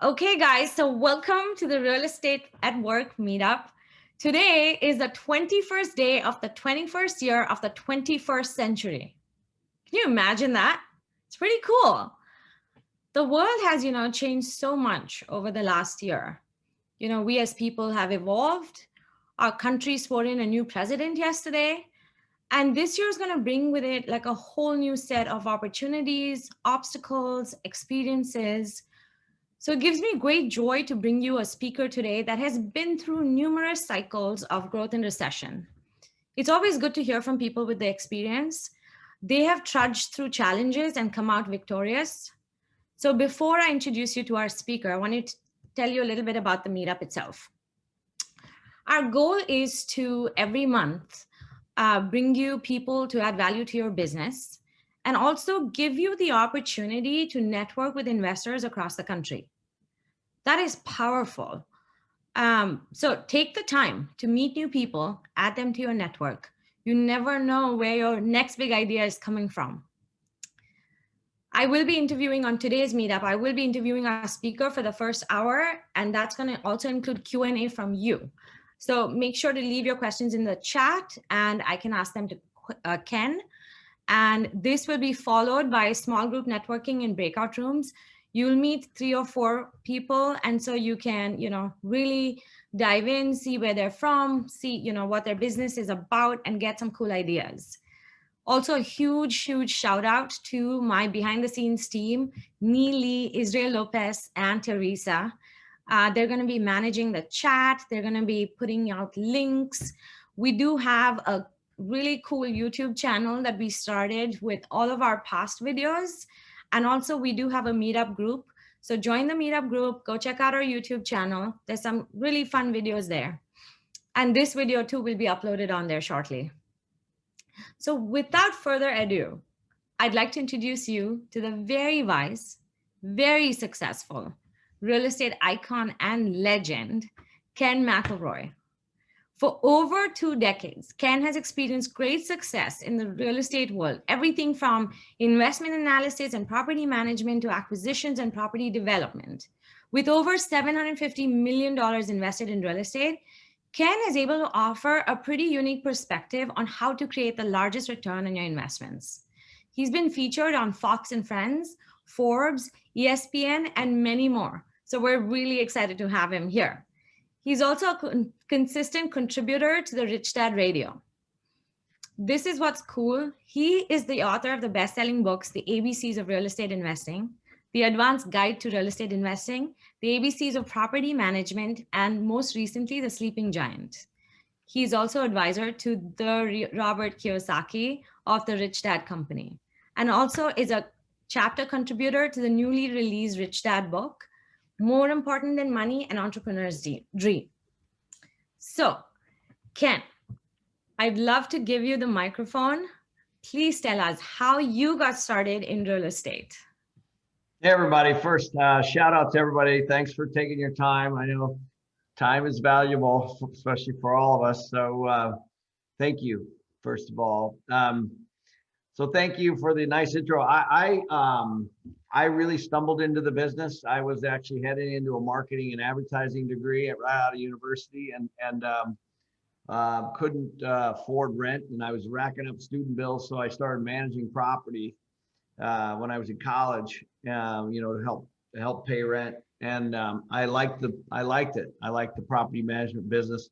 Okay, guys, so welcome to the Real Estate at Work meetup. Today is the 21st day of the 21st year of the 21st century. Can you imagine that? It's pretty cool. The world has, changed so much over the last year. We as people have evolved. Our country swore in a new president yesterday. And this year is going to bring with it like a whole new set of opportunities, obstacles, experiences. So it gives me great joy to bring you a speaker today that has been through numerous cycles of growth and recession. It's always good to hear from people with the experience. They have trudged through challenges and come out victorious. So before I introduce you to our speaker, I want to tell you a little bit about the meetup itself. Our goal is to every month bring you people to add value to your business and also give you the opportunity to network with investors across the country. That is powerful. So take the time to meet new people, add them to your network. You never know where your next big idea is coming from. I will be interviewing on today's meetup. I will be interviewing our speaker for the first hour, and that's going to also include Q&A from you. So make sure to leave your questions in the chat, and I can ask them to Ken. And this will be followed by small group networking in breakout rooms. You'll meet 3 or 4 people, and so you can, really dive in, see where they're from, see, what their business is about, and get some cool ideas. Also, a huge shout out to my behind the scenes team, Neely, Israel Lopez, and Teresa. They're going to be managing the chat. They're going to be putting out links. We do have a really cool YouTube channel that we started with all of our past videos. And also we do have a meetup group. So join the meetup group, go check out our YouTube channel. There's some really fun videos there. And this video too will be uploaded on there shortly. So without further ado, I'd like to introduce you to the very wise, very successful real estate icon and legend, Ken McElroy. For over 2 decades, Ken has experienced great success in the real estate world, everything from investment analysis and property management to acquisitions and property development. With over $750 million invested in real estate, Ken is able to offer a pretty unique perspective on how to create the largest return on your investments. He's been featured on Fox and Friends, Forbes, ESPN, and many more. So we're really excited to have him here. He's also a consistent contributor to the Rich Dad Radio. This is what's cool. He is the author of the best-selling books, The ABCs of Real Estate Investing, The Advanced Guide to Real Estate Investing, The ABCs of Property Management, and most recently, The Sleeping Giant. He's also advisor to the Robert Kiyosaki of the Rich Dad Company, and also is a chapter contributor to the newly released Rich Dad book, More Important Than Money, An Entrepreneur's Dream. So, Ken, I'd love to give you the microphone. Please tell us how you got started in real estate. Hey, everybody. First, shout out to everybody. Thanks for taking your time. I know time is valuable, especially for all of us. So thank you, first of all. So thank you for the nice intro. I really stumbled into the business. I was actually heading into a marketing and advertising degree right out of university and couldn't afford rent, and I was racking up student bills. So I started managing property when I was in college, to help pay rent. And I liked it. I liked the property management business.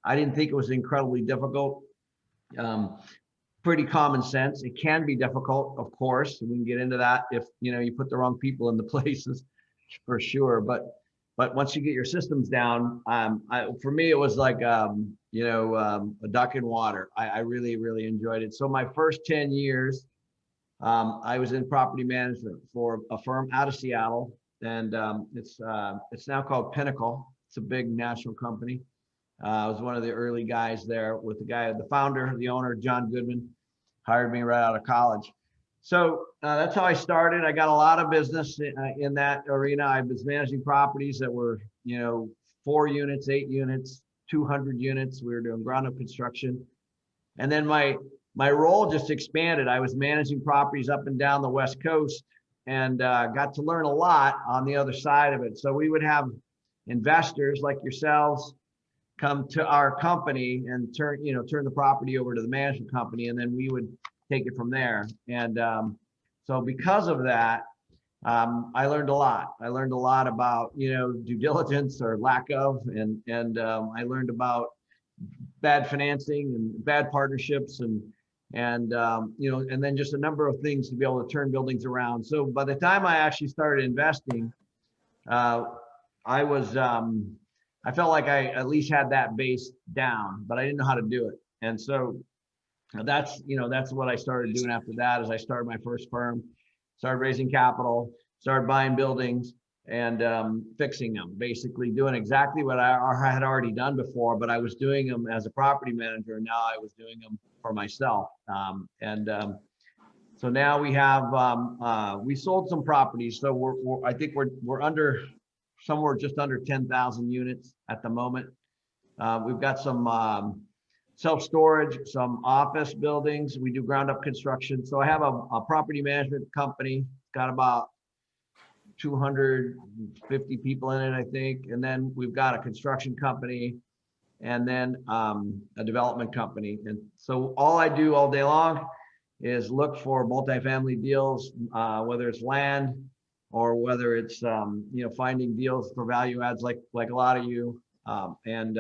I didn't think it was incredibly difficult. Pretty common sense. It can be difficult, of course, and we can get into that if you put the wrong people in the places, for sure. But once you get your systems down, for me it was like a duck in water. I really enjoyed it. So my first 10 years, I was in property management for a firm out of Seattle, and it's now called Pinnacle. It's a big national company. I was one of the early guys there with the founder, the owner, John Goodman, hired me right out of college. So that's how I started. I got a lot of business in that arena. I was managing properties that were, 4 units, 8 units, 200 units. We were doing ground up construction. And then my role just expanded. I was managing properties up and down the West Coast and got to learn a lot on the other side of it. So we would have investors like yourselves come to our company and turn the property over to the management company, and then we would take it from there. And so because of that, I learned a lot. I learned a lot about due diligence or lack of, and I learned about bad financing and bad partnerships, and and then just a number of things to be able to turn buildings around. So by the time I actually started investing, I was I felt like I at least had that base down, but I didn't know how to do it. And so that's what I started doing after that. Is I started my first firm, started raising capital, started buying buildings and fixing them, basically doing exactly what I had already done before, but I was doing them as a property manager. Now I was doing them for myself. So now we have we sold some properties. So I think we're under somewhere just under 10,000 units at the moment. We've got some self-storage, some office buildings. We do ground up construction. So I have a property management company, got about 250 people in it, I think. And then we've got a construction company and then a development company. And so all I do all day long is look for multifamily deals, whether it's land or whether it's finding deals for value adds like a lot of you. And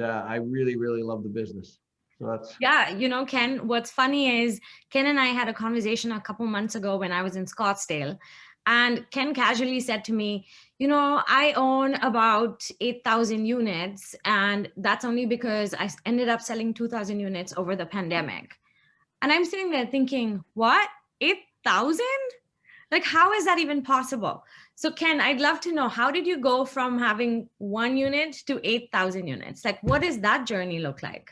I really love the business. So that's Ken, what's funny is Ken and I had a conversation a couple months ago when I was in Scottsdale, and Ken casually said to me, I own about 8,000 units, and that's only because I ended up selling 2,000 units over the pandemic. And I'm sitting there thinking, what? 8,000? Like, how is that even possible? So Ken, I'd love to know, how did you go from having 1 unit to 8,000 units? Like, what does that journey look like?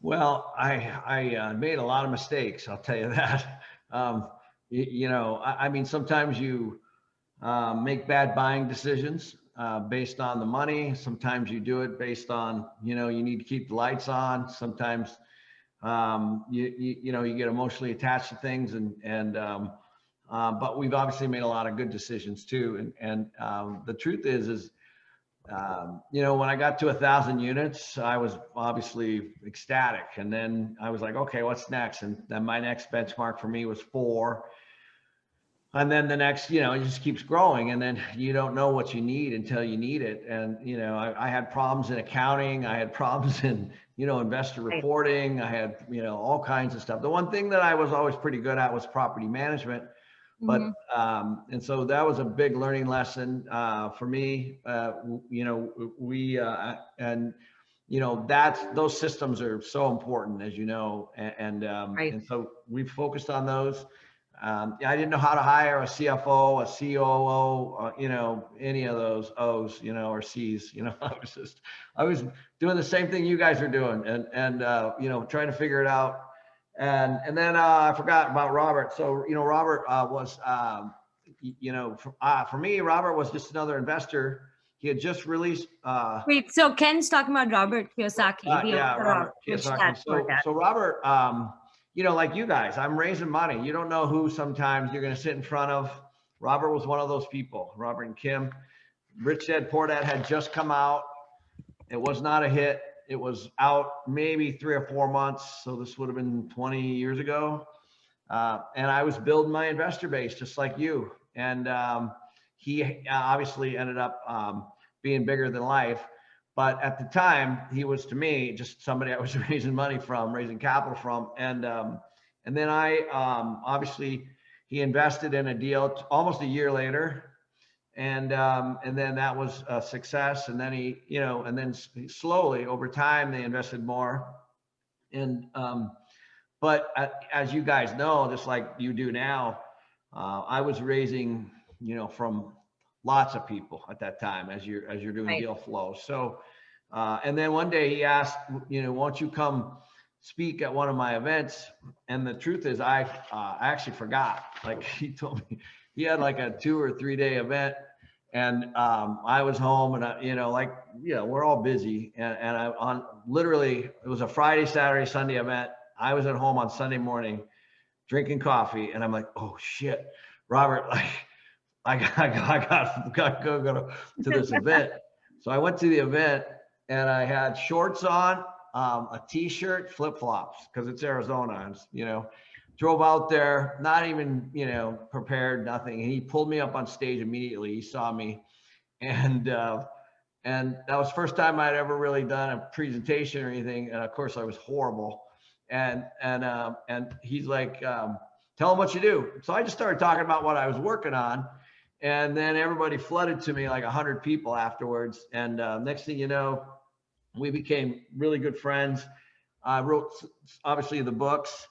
Well, I made a lot of mistakes, I'll tell you that. I mean, sometimes you make bad buying decisions based on the money. Sometimes you do it based on, you need to keep the lights on. Sometimes you get emotionally attached to things, but we've obviously made a lot of good decisions too. And the truth is when I got to 1,000 units, I was obviously ecstatic. And then I was like, okay, what's next? And then my next benchmark for me was 4. And then the next, it just keeps growing. And then you don't know what you need until you need it. And, I had problems in accounting. I had problems in, investor reporting. I had, all kinds of stuff. The one thing that I was always pretty good at was property management. But, and so that was a big learning lesson for me. Those systems are so important, as you know, and so we focused on those. I didn't know how to hire a CFO, a COO, any of those O's, or C's, I was doing the same thing you guys are doing and trying to figure it out. And then I forgot about Robert. So, Robert was, for me, Robert was just another investor. He had just released. Wait, so Ken's talking about Robert Kiyosaki. Robert Kiyosaki. So Robert, like you guys, I'm raising money. You don't know who sometimes you're going to sit in front of. Robert was one of those people, Robert and Kim. Rich Dad Poor Dad had just come out. It was not a hit. It was out maybe 3 or 4 months. So this would have been 20 years ago. And I was building my investor base just like you. And he obviously ended up being bigger than life. But at the time, he was, to me, just somebody I was raising money from, raising capital from. And then obviously, he invested in a deal almost a year later. And then that was a success. And then and then slowly over time, they invested more. And, but as you guys know, just like you do now, I was raising, from lots of people at that time as you're doing deal flow. So, and then one day he asked, won't you come speak at one of my events? And the truth is I actually forgot. Like, he told me he had like a 2 or 3 day event, and I was home, and we're all busy, and literally it was a Friday, Saturday, Sunday event. I was at home on Sunday morning, drinking coffee, and I'm like, oh shit, Robert, like I got to go to this event. So I went to the event and I had shorts on, a t-shirt, flip-flops, because it's Arizona. And, drove out there, not even, prepared, nothing. And he pulled me up on stage immediately. He saw me. And that was the first time I'd ever really done a presentation or anything. And of course I was horrible. And he's like, tell him what you do. So I just started talking about what I was working on. And then everybody flooded to me, like 100 people afterwards. And next thing you know, we became really good friends. I wrote, obviously, the books.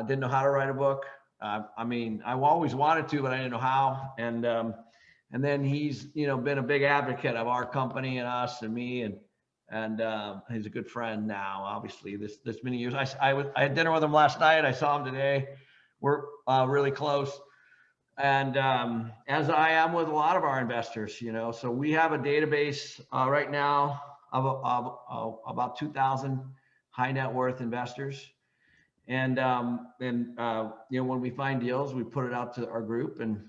Didn't know how to write a book. I mean, I always wanted to, but I didn't know how. And then he's, been a big advocate of our company and us and me. And he's a good friend now, obviously, this many years. I had dinner with him last night. I saw him today. We're really close. And as I am with a lot of our investors, so we have a database right now of about 2,000 high net worth investors. And when we find deals, we put it out to our group, and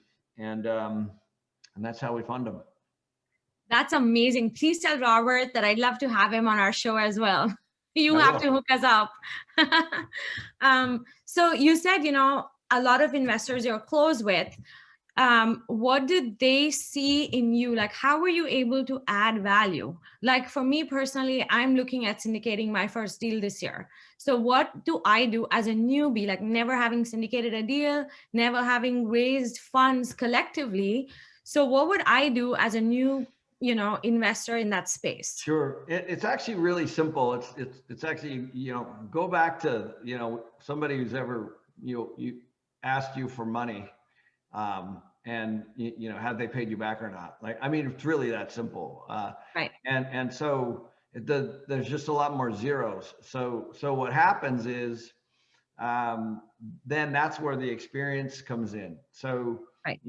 that's how we fund them. That's amazing. Please tell Robert that I'd love to have him on our show as well. You have to hook us up. So you said, a lot of investors you're close with. What did they see in you? Like, how were you able to add value? Like for me personally, I'm looking at syndicating my first deal this year. So what do I do as a newbie, like never having syndicated a deal, never having raised funds collectively? So what would I do as a new investor in that space? Sure. It's actually really simple. It's actually, go back to, somebody who's ever, you asked you for money, and have they paid you back or not? Like, I mean, it's really that simple. Right. And so there's just a lot more zeros. So what happens is, then that's where the experience comes in. So, right.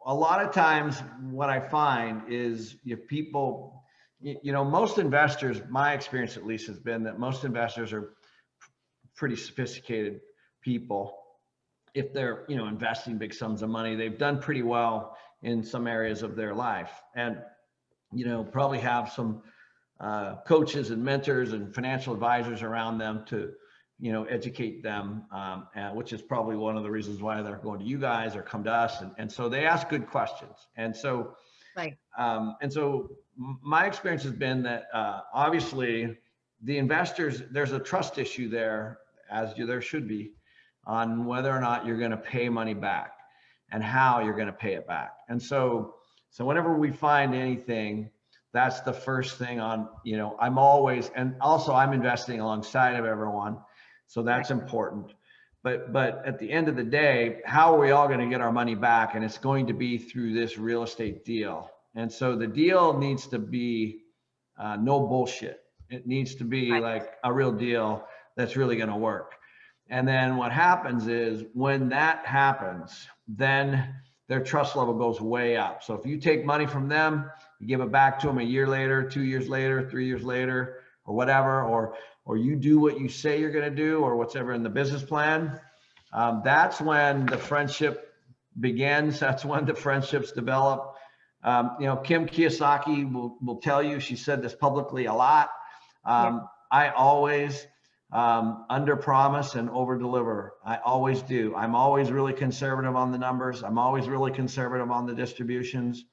A lot of times what I find is if people, most investors, my experience at least has been that most investors are pretty sophisticated people. If they're, investing big sums of money, they've done pretty well in some areas of their life, and, probably have some coaches and mentors and financial advisors around them to, educate them, which is probably one of the reasons why they're going to you guys or come to us. And so they ask good questions. And so, right. And so my experience has been that obviously the investors, there's a trust issue there, as there should be, on whether or not you're going to pay money back and how you're going to pay it back. And so whenever we find anything, that's the first thing on, I'm always, and also I'm investing alongside of everyone. So that's important. But at the end of the day, how are we all going to get our money back? And it's going to be through this real estate deal. And so the deal needs to be no bullshit. It needs to be like a real deal that's really going to work. And then what happens is when that happens, then their trust level goes way up. So if you take money from them, you give it back to them a year later, 2 years later, 3 years later, or whatever, or you do what you say you're going to do, or whatever in the business plan, that's when the friendship begins. That's when the friendships develop. Kim Kiyosaki will tell you, she said this publicly a lot. I always under promise and over deliver. I always do. I'm always really conservative on the numbers. I'm always really conservative on the distributions.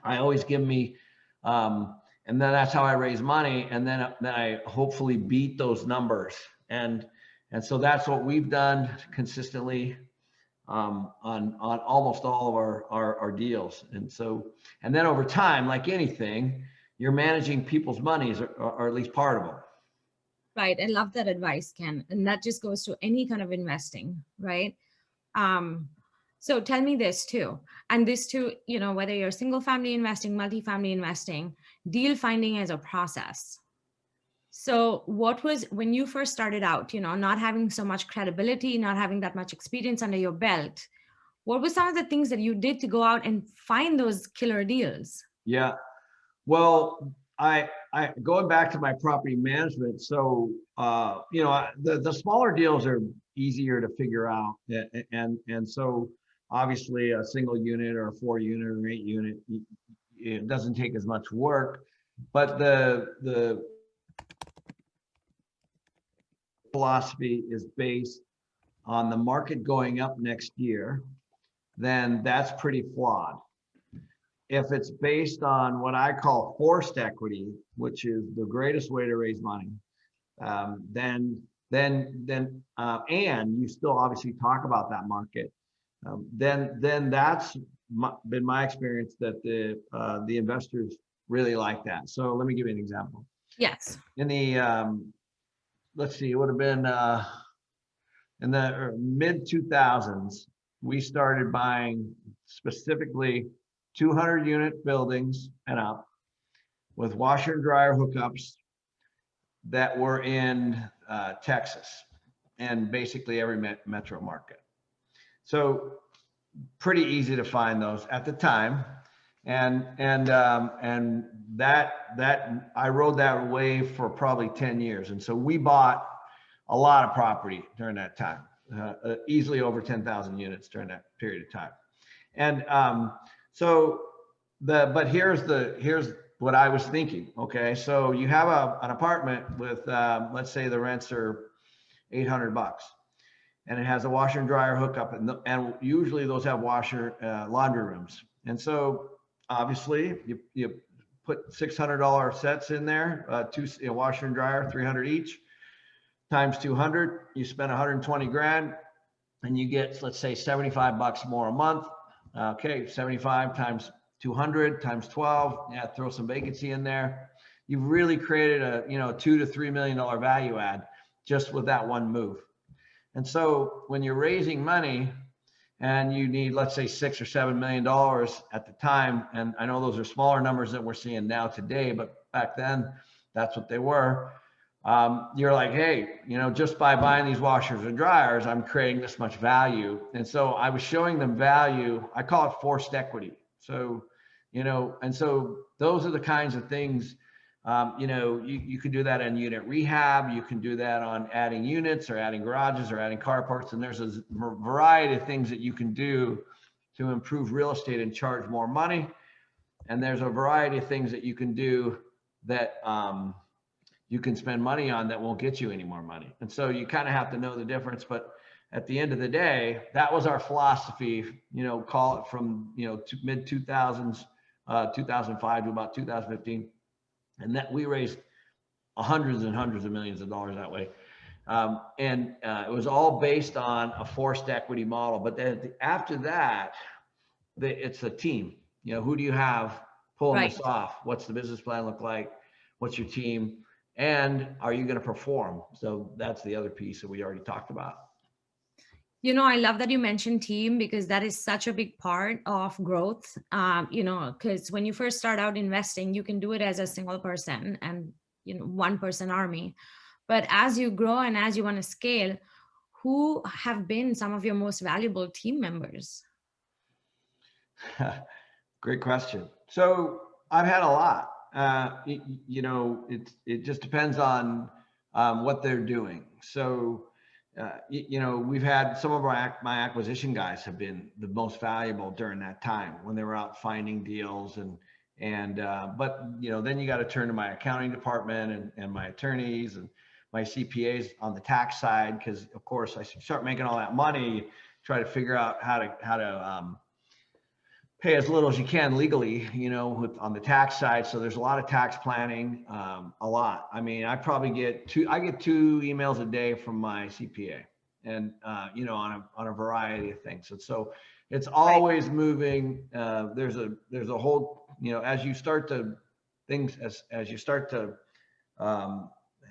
I always give me, and then that's how I raise money. And then I hopefully beat those numbers. And so that's what we've done consistently on almost all of our deals. And then over time, like anything, you're managing people's monies, or at least part of them. Right. I love that advice, Ken. And that just goes to any kind of investing, right? So tell me this too, and this too, whether you're single family investing, multifamily investing, deal finding as a process. So what was, when you first started out, not having so much credibility, not having that much experience under your belt, what were some of the things that you did to go out and find those killer deals? Yeah. Well, I going back to my property management. So, the smaller deals are easier to figure out. And so obviously a single unit or a 4-unit or 8-unit, it doesn't take as much work, but the philosophy is based on the market going up next year, then that's pretty flawed. If it's based on what I call forced equity, which is the greatest way to raise money, then and you still obviously talk about that market, then that's been my experience that the investors really like that. So let me give you an example. Yes. In the let's see, it would have been in the mid 2000s, we started buying specifically 200-unit buildings and up with washer and dryer hookups that were in Texas and basically every metro market. So pretty easy to find those at the time, and that I rode that wave for probably 10 years, and so we bought a lot of property during that time, easily over 10,000 units during that period of time. And but here's what I was thinking. Okay, so you have an apartment with let's say the rents are $800, and it has a washer and dryer hookup, and usually those have washer laundry rooms. And so obviously you put $600 sets in there, two washer and dryer, 300 each, times 200, you spend 120 grand, and you get, let's say, $75 more a month. Okay, 75 times 200 times 12, yeah, throw some vacancy in there. You've really created a $2 to $3 million value add just with that one move. And so when you're raising money and you need, let's say, $6 or $7 million at the time, and I know those are smaller numbers than we're seeing now today, but back then that's what they were. You're like, hey, just by buying these washers and dryers, I'm creating this much value. And so I was showing them value. I call it forced equity. So, and so those are the kinds of things, you could do that in unit rehab. You can do that on adding units or adding garages or adding carports. And there's a variety of things that you can do to improve real estate and charge more money. And there's a variety of things that you can do that, you can spend money on that won't get you any more money. And so you kind of have to know the difference. But at the end of the day, that was our philosophy, call it from, mid 2000s, 2005 to about 2015. And that we raised hundreds and hundreds of millions of dollars that way. It was all based on a forced equity model. But then after that, it's a team. Who do you have pulling this off? What's the business plan look like? What's your team? And are you going to perform? So that's the other piece that we already talked about. I love that you mentioned team, because that is such a big part of growth. Because when you first start out investing, you can do it as a single person and, one person army. But as you grow and as you want to scale, who have been some of your most valuable team members? Great question. So I've had a lot. It just depends on what they're doing. So, we've had some of my acquisition guys have been the most valuable during that time when they were out finding deals but then you got to turn to my accounting department and my attorneys and my CPAs on the tax side, because of course I start making all that money, try to figure out how to pay as little as you can legally, on the tax side. So there's a lot of tax planning, a lot. I mean, I probably get two emails a day from my CPA, and on a variety of things. And so it's always moving. There's a whole, as you start to as you start to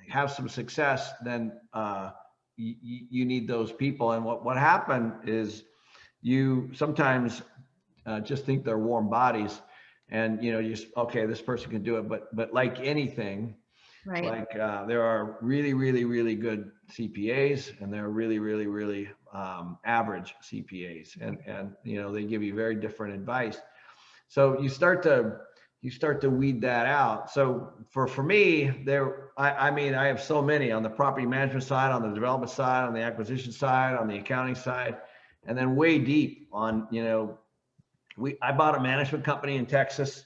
have some success, then you need those people. And what happened is you sometimes just think they're warm bodies, and okay, this person can do it, but like anything, like there are really, really, really good CPAs, and there are really, really, really average CPAs, and they give you very different advice. So you start to you start to weed that out. So for me, I mean, I have so many on the property management side, on the development side, on the acquisition side, on the accounting side, and then way deep on, I bought a management company in Texas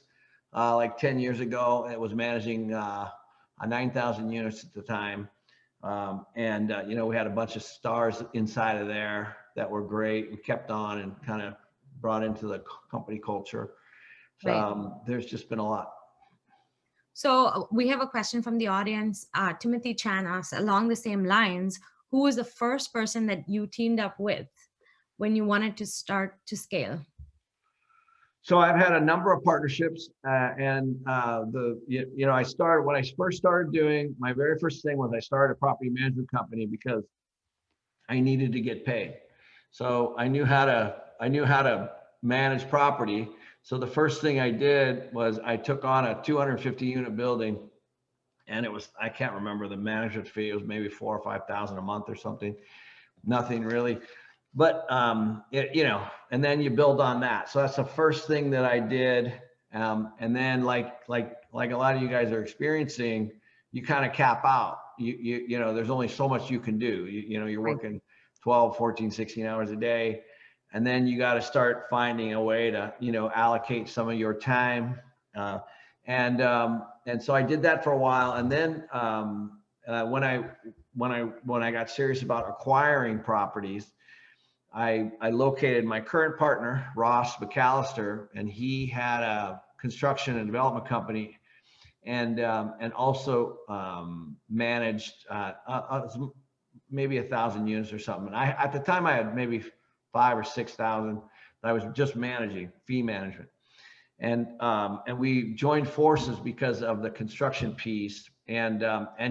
like 10 years ago. It was managing 9,000 units at the time. We had a bunch of stars inside of there that were great. We kept on and kind of brought into the company culture. Right. There's just been a lot. So we have a question from the audience. Timothy Chan asks, along the same lines, who was the first person that you teamed up with when you wanted to start to scale? So I've had a number of partnerships, I started when I first started doing my very first thing was I started a property management company because I needed to get paid. So I knew how to manage property. So the first thing I did was I took on a 250 unit building, and I can't remember the management fee. It was maybe 4,000 or 5,000 a month or something. Nothing really. But and then you build on that. So that's the first thing that I did. And then like a lot of you guys are experiencing, you kind of cap out. There's only so much you can do. You're working 12, 14, 16 hours a day. And then you got to start finding a way to, allocate some of your time. And so I did that for a while. And then when I got serious about acquiring properties, I located my current partner, Ross McAllister, and he had a construction and development company, and also managed maybe 1,000 units or something. And at the time I had maybe 5,000 or 6,000 that I was just managing, fee management, and we joined forces because of the construction piece, and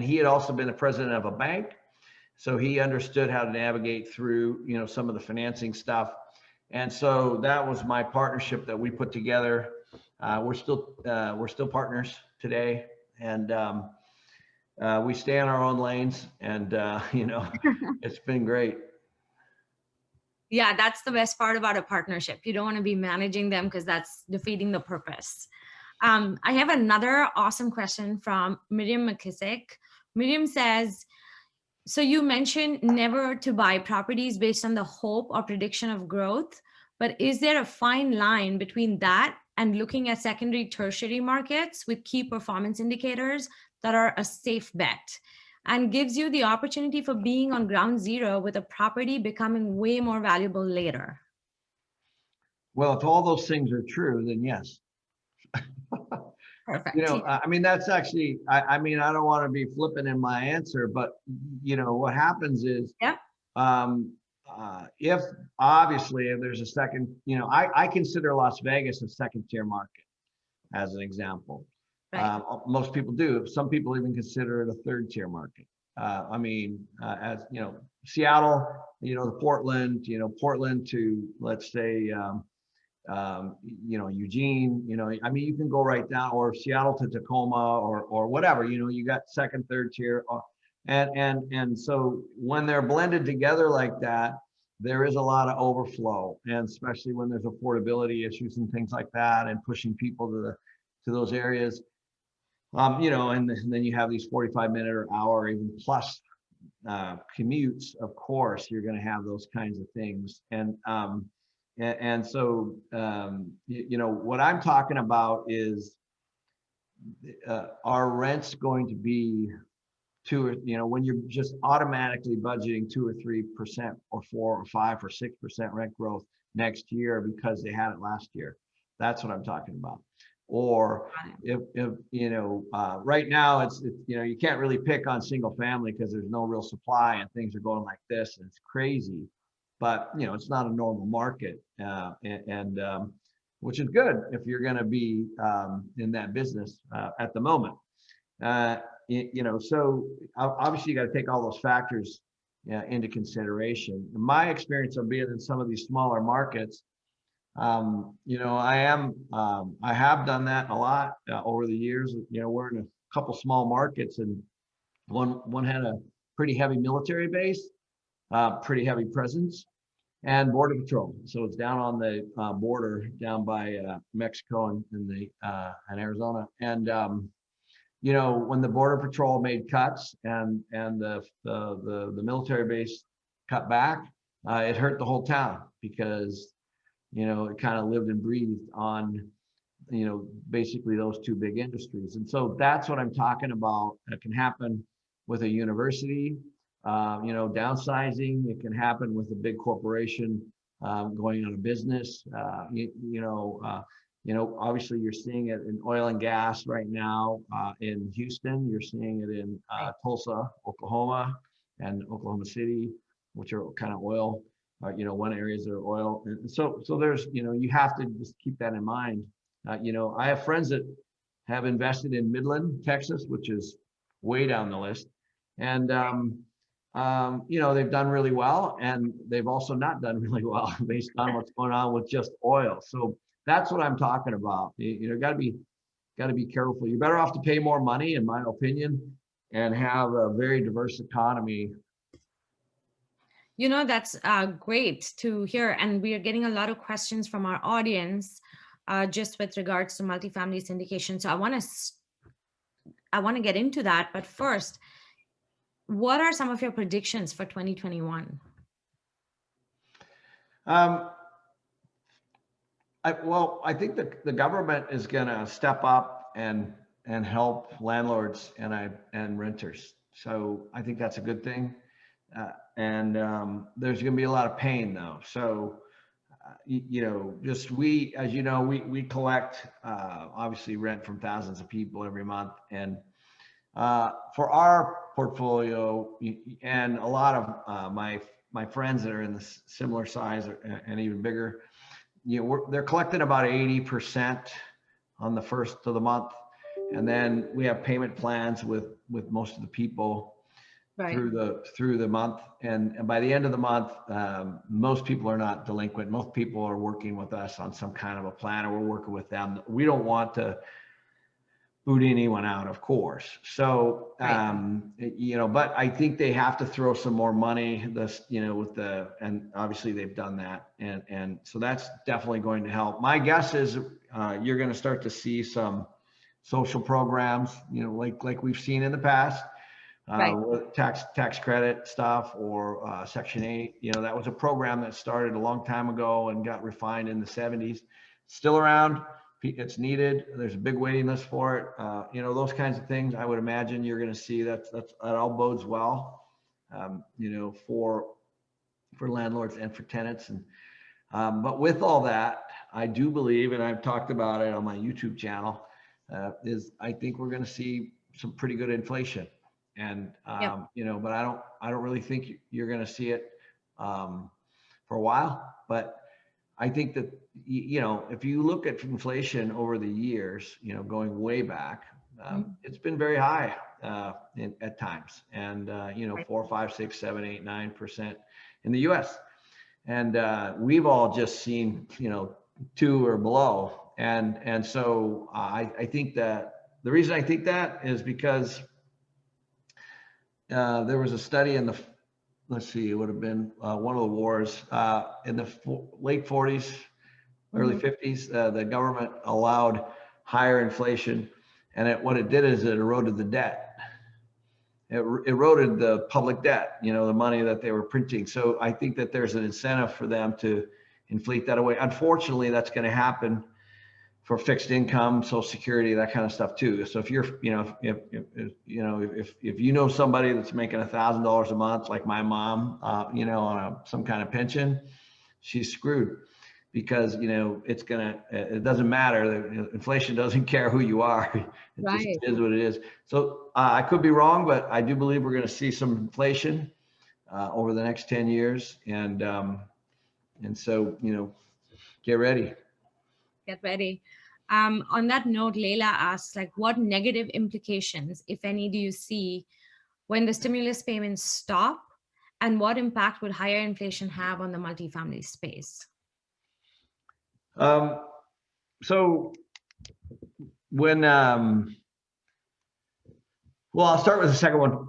he had also been the president of a bank. So he understood how to navigate through, some of the financing stuff. And so that was my partnership that we put together. We're still partners today, and we stay in our own lanes, and it's been great. Yeah, that's the best part about a partnership. You don't want to be managing them because that's defeating the purpose. I have another awesome question from Miriam McKissick. Miriam says, so you mentioned never to buy properties based on the hope or prediction of growth, but is there a fine line between that and looking at secondary, tertiary markets with key performance indicators that are a safe bet and gives you the opportunity for being on ground zero with a property becoming way more valuable later? Well, if all those things are true, then yes. Perfect. That's actually, I don't want to be flippant in my answer, but what happens is, Yep. if obviously if there's a second, I consider Las Vegas a second tier market, as an example. Right. Most people do. Some people even consider it a third tier market. As Seattle, Portland to, let's say, Eugene, you can go right down, or Seattle to Tacoma, or whatever, you got second, third tier. And so when they're blended together like that, there is a lot of overflow, and especially when there's affordability issues and things like that, and pushing people to those areas. And then you have these 45-minute or hour, or even plus commutes. Of course, you're going to have those kinds of things. And so, what I'm talking about is, are rents going to be when you're just automatically budgeting 2 or 3% or 4 or 5 or 6% rent growth next year because they had it last year? That's what I'm talking about. Or if right now it's you can't really pick on single family because there's no real supply and things are going like this, and it's crazy. But it's not a normal market, and which is good if you're going to be in that business at the moment. So obviously you got to take all those factors into consideration. In my experience of being in some of these smaller markets, I have done that a lot over the years. We're in a couple small markets, and one had a pretty heavy military base, pretty heavy presence. and Border Patrol. So it's down on the border down by Mexico and Arizona. And you know, when the Border Patrol made cuts and the military base cut back, it hurt the whole town because, you know, it kind of lived and breathed on, you know, basically those two big industries. And so that's what I'm talking about. That can happen with a university, you know, downsizing. It can happen with a big corporation going out of business. You know, obviously you're seeing it in oil and gas right now in Houston. You're seeing it in Tulsa, Oklahoma, and Oklahoma City, which are kind of oil. You know, one areas that are oil. And so there's, you know, you have to just keep that in mind. You know, I have friends that have invested in Midland, Texas, which is way down the list. And, you know, they've done really well, and they've also not done really well based on what's going on with just oil. So that's what I'm talking about. You know, got to be careful. You're better off to pay more money, in my opinion, and have a very diverse economy. You know, that's great to hear. And we are getting a lot of questions from our audience just with regards to multifamily syndication. So I want to get into that. But first, what are some of your predictions for 2021? Well, I think the government is going to step up and help landlords and renters. So I think that's a good thing. And there's going to be a lot of pain though. So you know, just as you know, we collect obviously rent from thousands of people every month, and for our portfolio and a lot of my friends that are in the similar size and even bigger, you know, they're collecting about 80% on the first of the month, and then we have payment plans with most of the people through the month, and by the end of the month, most people are not delinquent. Most people are working with us on some kind of a plan, or we're working with them. We don't want to boot anyone out, of course. So you know, but I think they have to throw some more money, you know, and obviously they've done that, and so that's definitely going to help. My guess is you're going to start to see some social programs, you know, like we've seen in the past. Tax credit stuff, or Section 8. You know, that was a program that started a long time ago and got refined in the 70s. Still around. It's needed. There's a big waiting list for it. You know, those kinds of things. I would imagine you're going to see that all bodes well. You know, for landlords and for tenants. And but with all that, I do believe, and I've talked about it on my YouTube channel, I think we're going to see some pretty good inflation. And you know, but I don't really think you're going to see it for a while. But I think that, you know, if you look at inflation over the years, you know, going way back, it's been very high at times, and you know, 4, 5, 6, 7, 8, 9% in the U.S. And we've all just seen, you know, 2 or below, and so I think that the reason I think that is because there was a study in the, let's see, it would have been one of the wars in the late 40s, early 50s. The government allowed higher inflation, and what it did is it eroded the debt. It eroded the public debt, you know, the money that they were printing. So I think that there's an incentive for them to inflate that away. Unfortunately, that's going to happen for fixed income, Social Security, that kind of stuff too. So if you're, you know, if you know somebody that's making $1,000 a month, like my mom, you know, on some kind of pension, she's screwed, because, you know, it doesn't matter. Inflation doesn't care who you are. It just is what it is. So I could be wrong, but I do believe we're going to see some inflation over the next 10 years, and so, you know, get ready. Get ready. On that note, Leila asks, like, what negative implications, if any, do you see when the stimulus payments stop, and what impact would higher inflation have on the multifamily space? So when, well, I'll start with the second one.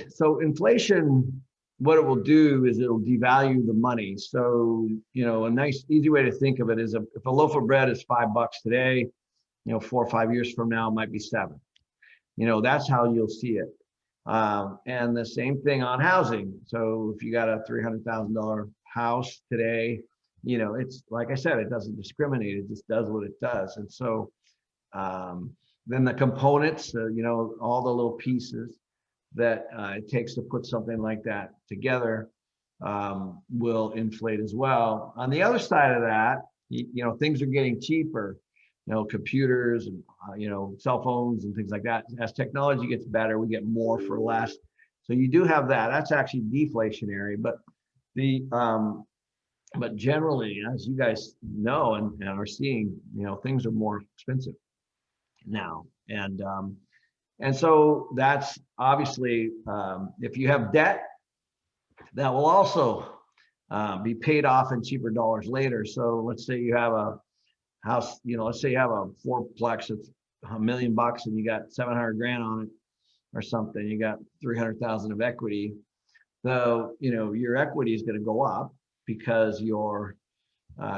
So inflation, what it will do is it'll devalue the money. So, a nice, easy way to think of it is if a loaf of bread is $5 today, 4 or 5 years from now, it might be 7. That's how you'll see it. And the same thing on housing. So if you got a $300,000 house today, it's like I said, it doesn't discriminate. It just does what it does. And so then the components, all the little pieces that it takes to put something like that together will inflate as well. On the other side of that, things are getting cheaper. Computers and cell phones and things like that. As technology gets better, we get more for less. So you do have that. That's actually deflationary. But but generally, as you guys know and are seeing, things are more expensive now. And so that's obviously, if you have debt, that will also be paid off in cheaper dollars later. So let's say you have a house, let's say you have a fourplex that's $1 million and you got 700 grand on it or something, you got 300,000 of equity. So, your equity is going to go up because your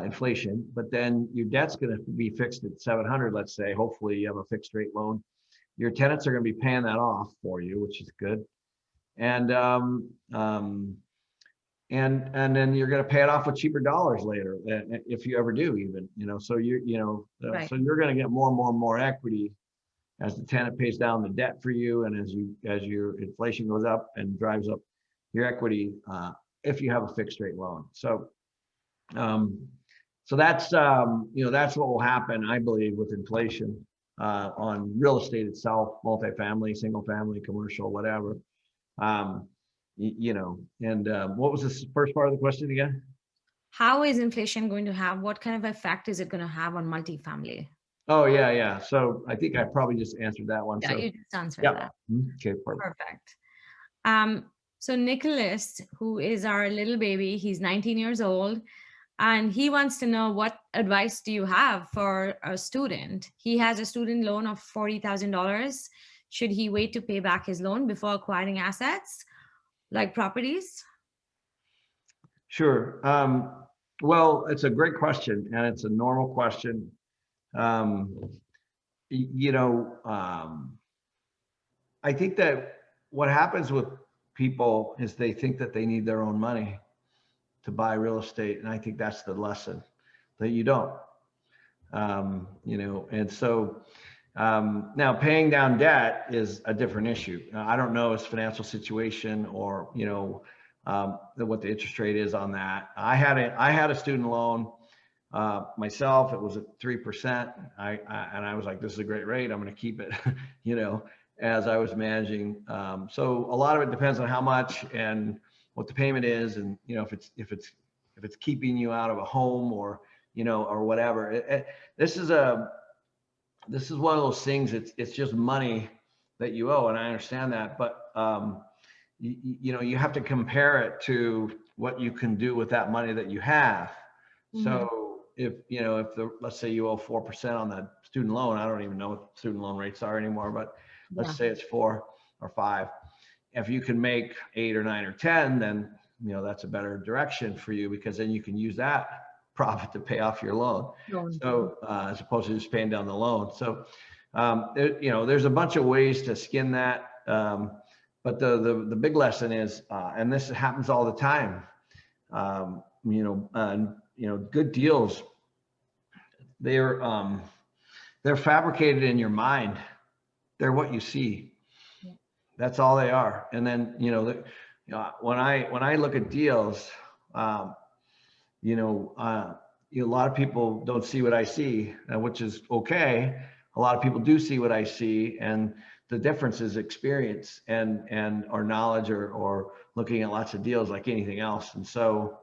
inflation, but then your debt's going to be fixed at 700, let's say. Hopefully you have a fixed rate loan. Your tenants are going to be paying that off for you, which is good. And then you're going to pay it off with cheaper dollars later, if you ever do, even, so Right. so you're going to get more and more and more equity as the tenant pays down the debt for you, and as your inflation goes up and drives up your equity, if you have a fixed rate loan. So that's that's what will happen, I believe, with inflation on real estate itself, multifamily, single family, commercial, whatever. What was the first part of the question again? How is inflation going to have, what kind of effect is it going to have on multifamily? Oh, yeah. So I think I probably just answered that one. Yeah, So, you just answered yeah. that. Okay, perfect. Perfect. So Nicholas, who is our little baby, he's 19 years old, and he wants to know, what advice do you have for a student? He has a student loan of $40,000. Should he wait to pay back his loan before acquiring assets like properties? Sure. Well, it's a great question, and it's a normal question. I think that what happens with people is they think that they need their own money to buy real estate, and I think that's the lesson, that you don't. And so now paying down debt is a different issue. I don't know his financial situation or what the interest rate is on that. I had a student loan myself. It was at 3%. And I was like, this is a great rate, I'm going to keep it. As I was managing. So a lot of it depends on how much and what the payment is, and if it's keeping you out of a home or or whatever. This is one of those things. It's just money that you owe, and I understand that, but you have to compare it to what you can do with that money that you have. Mm-hmm. So if let's say you owe 4% on that student loan, I don't even know what student loan rates are anymore, but let's say it's 4 or 5. If you can make 8 or 9 or 10, then that's a better direction for you, because then you can use that profit to pay off your loan. So as opposed to just paying down the loan. So there's a bunch of ways to skin that. But the big lesson is, and this happens all the time, good deals, they're fabricated in your mind. They're what you see. Yeah. That's all they are. And then, when I look at deals, a lot of people don't see what I see, which is okay. A lot of people do see what I see, and the difference is experience and or knowledge or looking at lots of deals like anything else. And so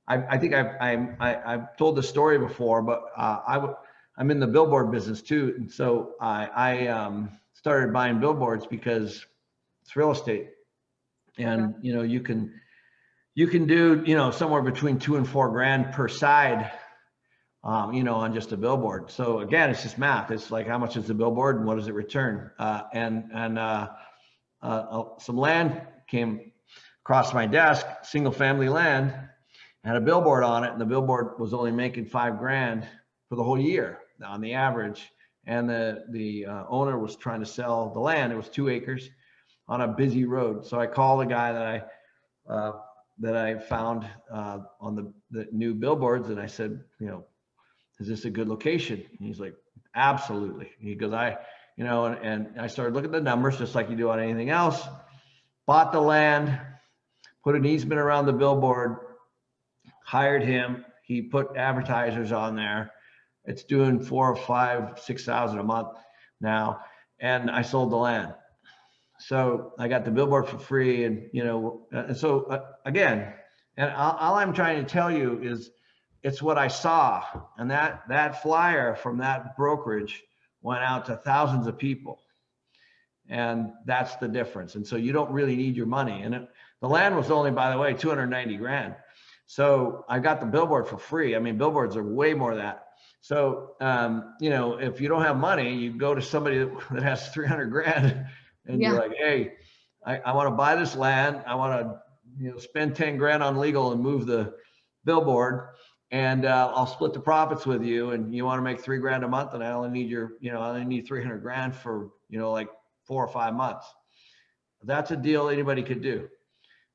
I think I've told the story before, but I'm in the billboard business too. And so I started buying billboards because it's real estate, and you can do somewhere between $2 and $4 grand per side, on just a billboard. So again, it's just math. It's like, how much is the billboard and what does it return? Some land came across my desk, single family land, had a billboard on it, and the billboard was only making $5,000 for the whole year on the average. And the owner was trying to sell the land. It was 2 acres on a busy road. So I called the guy that I found on the new billboards, and I said, is this a good location? And he's like, absolutely. He goes, and I started looking at the numbers just like you do on anything else. Bought the land, put an easement around the billboard, hired him. He put advertisers on there. It's doing 4 or 5, 6,000 a month now. And I sold the land. So I got the billboard for free. And, again, and all I'm trying to tell you is it's what I saw. And that flyer from that brokerage went out to thousands of people. And that's the difference. And so you don't really need your money. And the land was only, by the way, $290,000. So I got the billboard for free. I mean, billboards are way more than that. So, if you don't have money, you go to somebody that has 300,000 and you're like, hey, I want to buy this land. I want to, spend 10,000 on legal and move the billboard, and I'll split the profits with you. And you want to make $3,000 a month, and I only need I only need 300,000 for, like 4 or 5 months. That's a deal anybody could do.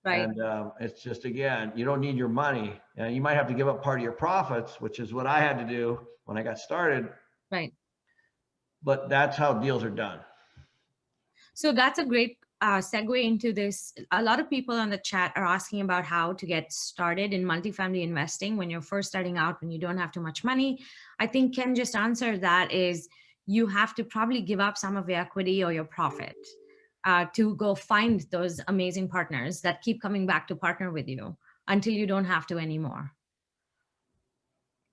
Right. And it's just, again, you don't need your money. You might have to give up part of your profits, which is what I had to do when I got started. Right. But that's how deals are done. So that's a great segue into this. A lot of people on the chat are asking about how to get started in multifamily investing when you're first starting out, when you don't have too much money. I think Ken just answered that is you have to probably give up some of your equity or your profit to go find those amazing partners that keep coming back to partner with you until you don't have to anymore.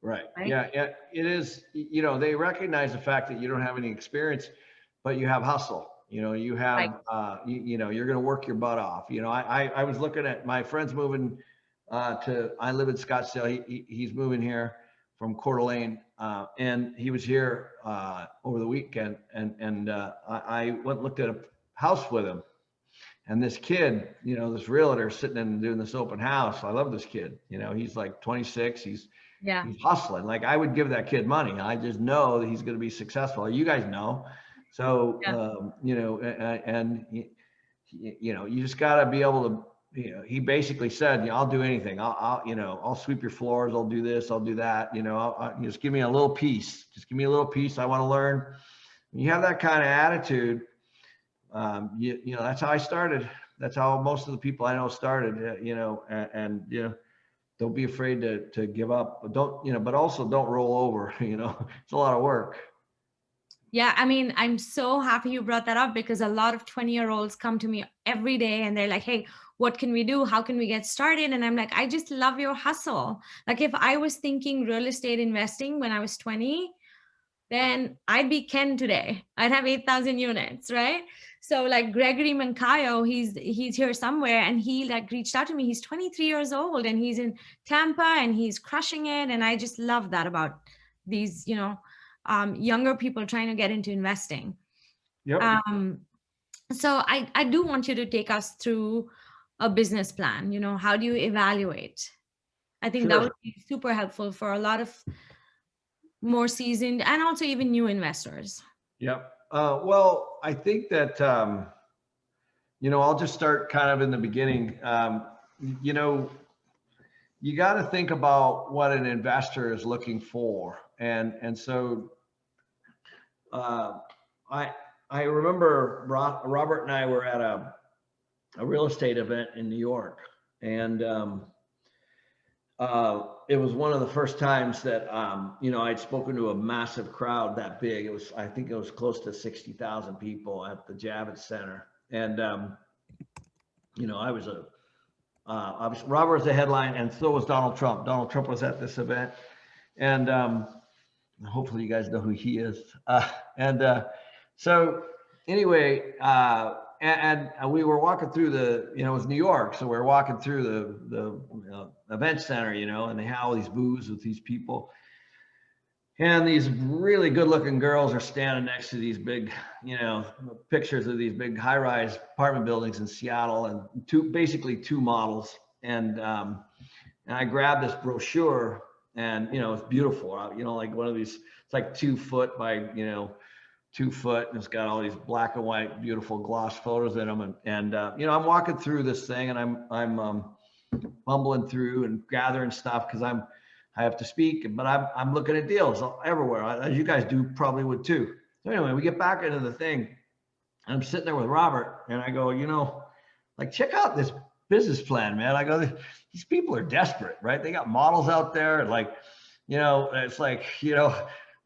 Right? Yeah, it is. They recognize the fact that you don't have any experience, but you have hustle. You have, you're going to work your butt off. I was looking at my friend's moving I live in Scottsdale. He's moving here from Coeur d'Alene, and he was here over the weekend, and I went and looked at a house with him, and this kid, this realtor sitting and doing this open house. I love this kid. He's like 26. He's hustling. Like, I would give that kid money. I just know that he's going to be successful. You guys know. So, you just got to be able to, he basically said, I'll do anything. I'll sweep your floors. I'll do this. I'll do that. I'll just give me a little piece. Just give me a little piece. I want to learn. When you have that kind of attitude, that's how I started. That's how most of the people I know started, don't be afraid to give up, but also don't roll over, it's a lot of work. Yeah, I mean, I'm so happy you brought that up, because a lot of 20-year-olds come to me every day and they're like, hey, what can we do? How can we get started? And I'm like, I just love your hustle. Like, if I was thinking real estate investing when I was 20, then I'd be Ken today. I'd have 8,000 units, right? So like Gregory Mancayo, he's here somewhere, and he reached out to me. He's 23 years old and he's in Tampa and he's crushing it. And I just love that about these, younger people trying to get into investing. Yep. So I do want you to take us through a business plan. How do you evaluate? I think that would be super helpful for a lot of more seasoned and also even new investors. Yep. Well, I think that, I'll just start kind of in the beginning. You got to think about what an investor is looking for. And so I remember Robert and I were at a real estate event in New York, and it was one of the first times that I'd spoken to a massive crowd that big. I think it was close to 60,000 people at the Javits Center, and Robert was the headline, and so was Donald Trump. Donald Trump was at this event, and hopefully you guys know who he is. So anyway, and we were walking through it was New York. So we were walking through the event center, and they had all these booths with these people. And these really good looking girls are standing next to these big, you know, pictures of these big high rise apartment buildings in Seattle, and basically two models. And I grabbed this brochure, and, you know, it's beautiful. You know, like one of these, it's like 2 foot by, you know, 2 foot, and it's got all these black and white, beautiful gloss photos in them. And you know, I'm walking through this thing, and I'm fumbling through and gathering stuff because I have to speak, but I'm looking at deals everywhere, as you guys do probably would too. So anyway, we get back into the thing, and I'm sitting there with Robert, and I go, you know, like, check out this business plan, man. I go, these people are desperate, right? They got models out there, and, like, you know, it's like, you know,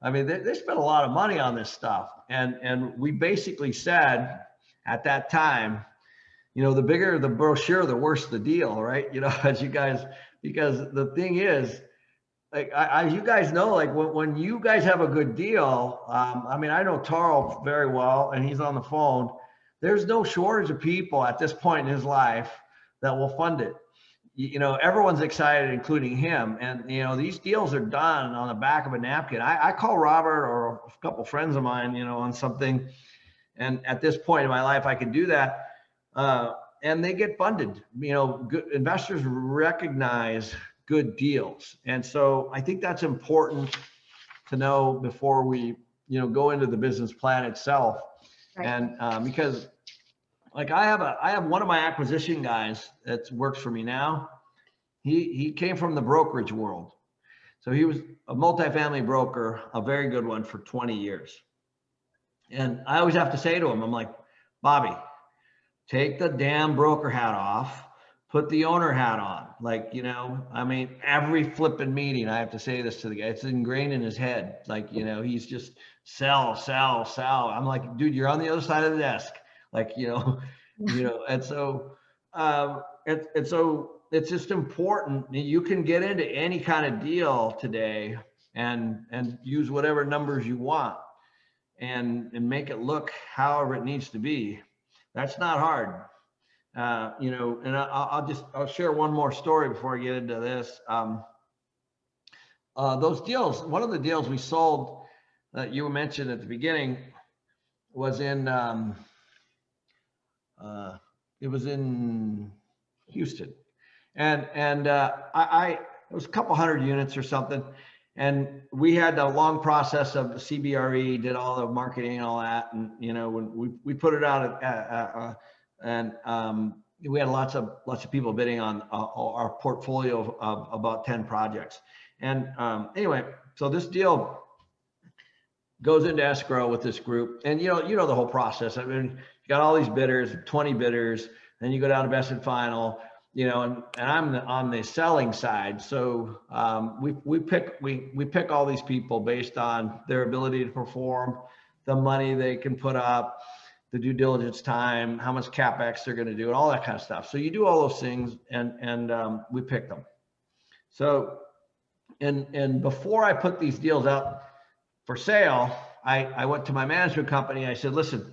I mean, they spent a lot of money on this stuff, and we basically said at that time, you know, the bigger the brochure, the worse the deal, right? You know, as you guys, because the thing is, like, as you guys know, like, when you guys have a good deal, I mean, I know Taro very well, and he's on the phone. There's no shortage of people at this point in his life that will fund it. You know, everyone's excited, including him. And, you know, these deals are done on the back of a napkin. I call Robert or a couple friends of mine, you know, on something. And at this point in my life, I can do that. And they get funded. You know, good investors recognize good deals. And so I think that's important to know before we, you know, go into the business plan itself. Right. And because, like, I have one of my acquisition guys that works for me now. He came from the brokerage world. So he was a multifamily broker, a very good one, for 20 years. And I always have to say to him, I'm like, Bobby, take the damn broker hat off, put the owner hat on. Like, you know, I mean, every flipping meeting, I have to say this to the guy. It's ingrained in his head. Like, you know, he's just sell, sell, sell. I'm like, dude, you're on the other side of the desk. Like, you know, and so, it's just important. You can get into any kind of deal today and use whatever numbers you want and make it look however it needs to be. That's not hard. You know, and I'll share one more story before I get into this. Those deals, one of the deals we sold that you mentioned at the beginning was in, it was in Houston. And it was a couple hundred units or something. And we had a long process of the CBRE, did all the marketing and all that. And, you know, when we put it out we had lots of people bidding on our portfolio of about 10 projects. And anyway, so this deal goes into escrow with this group, and you know the whole process. I mean, you got all these bidders, 20 bidders, then you go down to best and final, you know, and I'm on the selling side. So we pick all these people based on their ability to perform, the money they can put up, the due diligence time, how much CapEx they're going to do, and all that kind of stuff. So you do all those things, and we pick them. So, and before I put these deals out for sale, I went to my management company. I said, listen,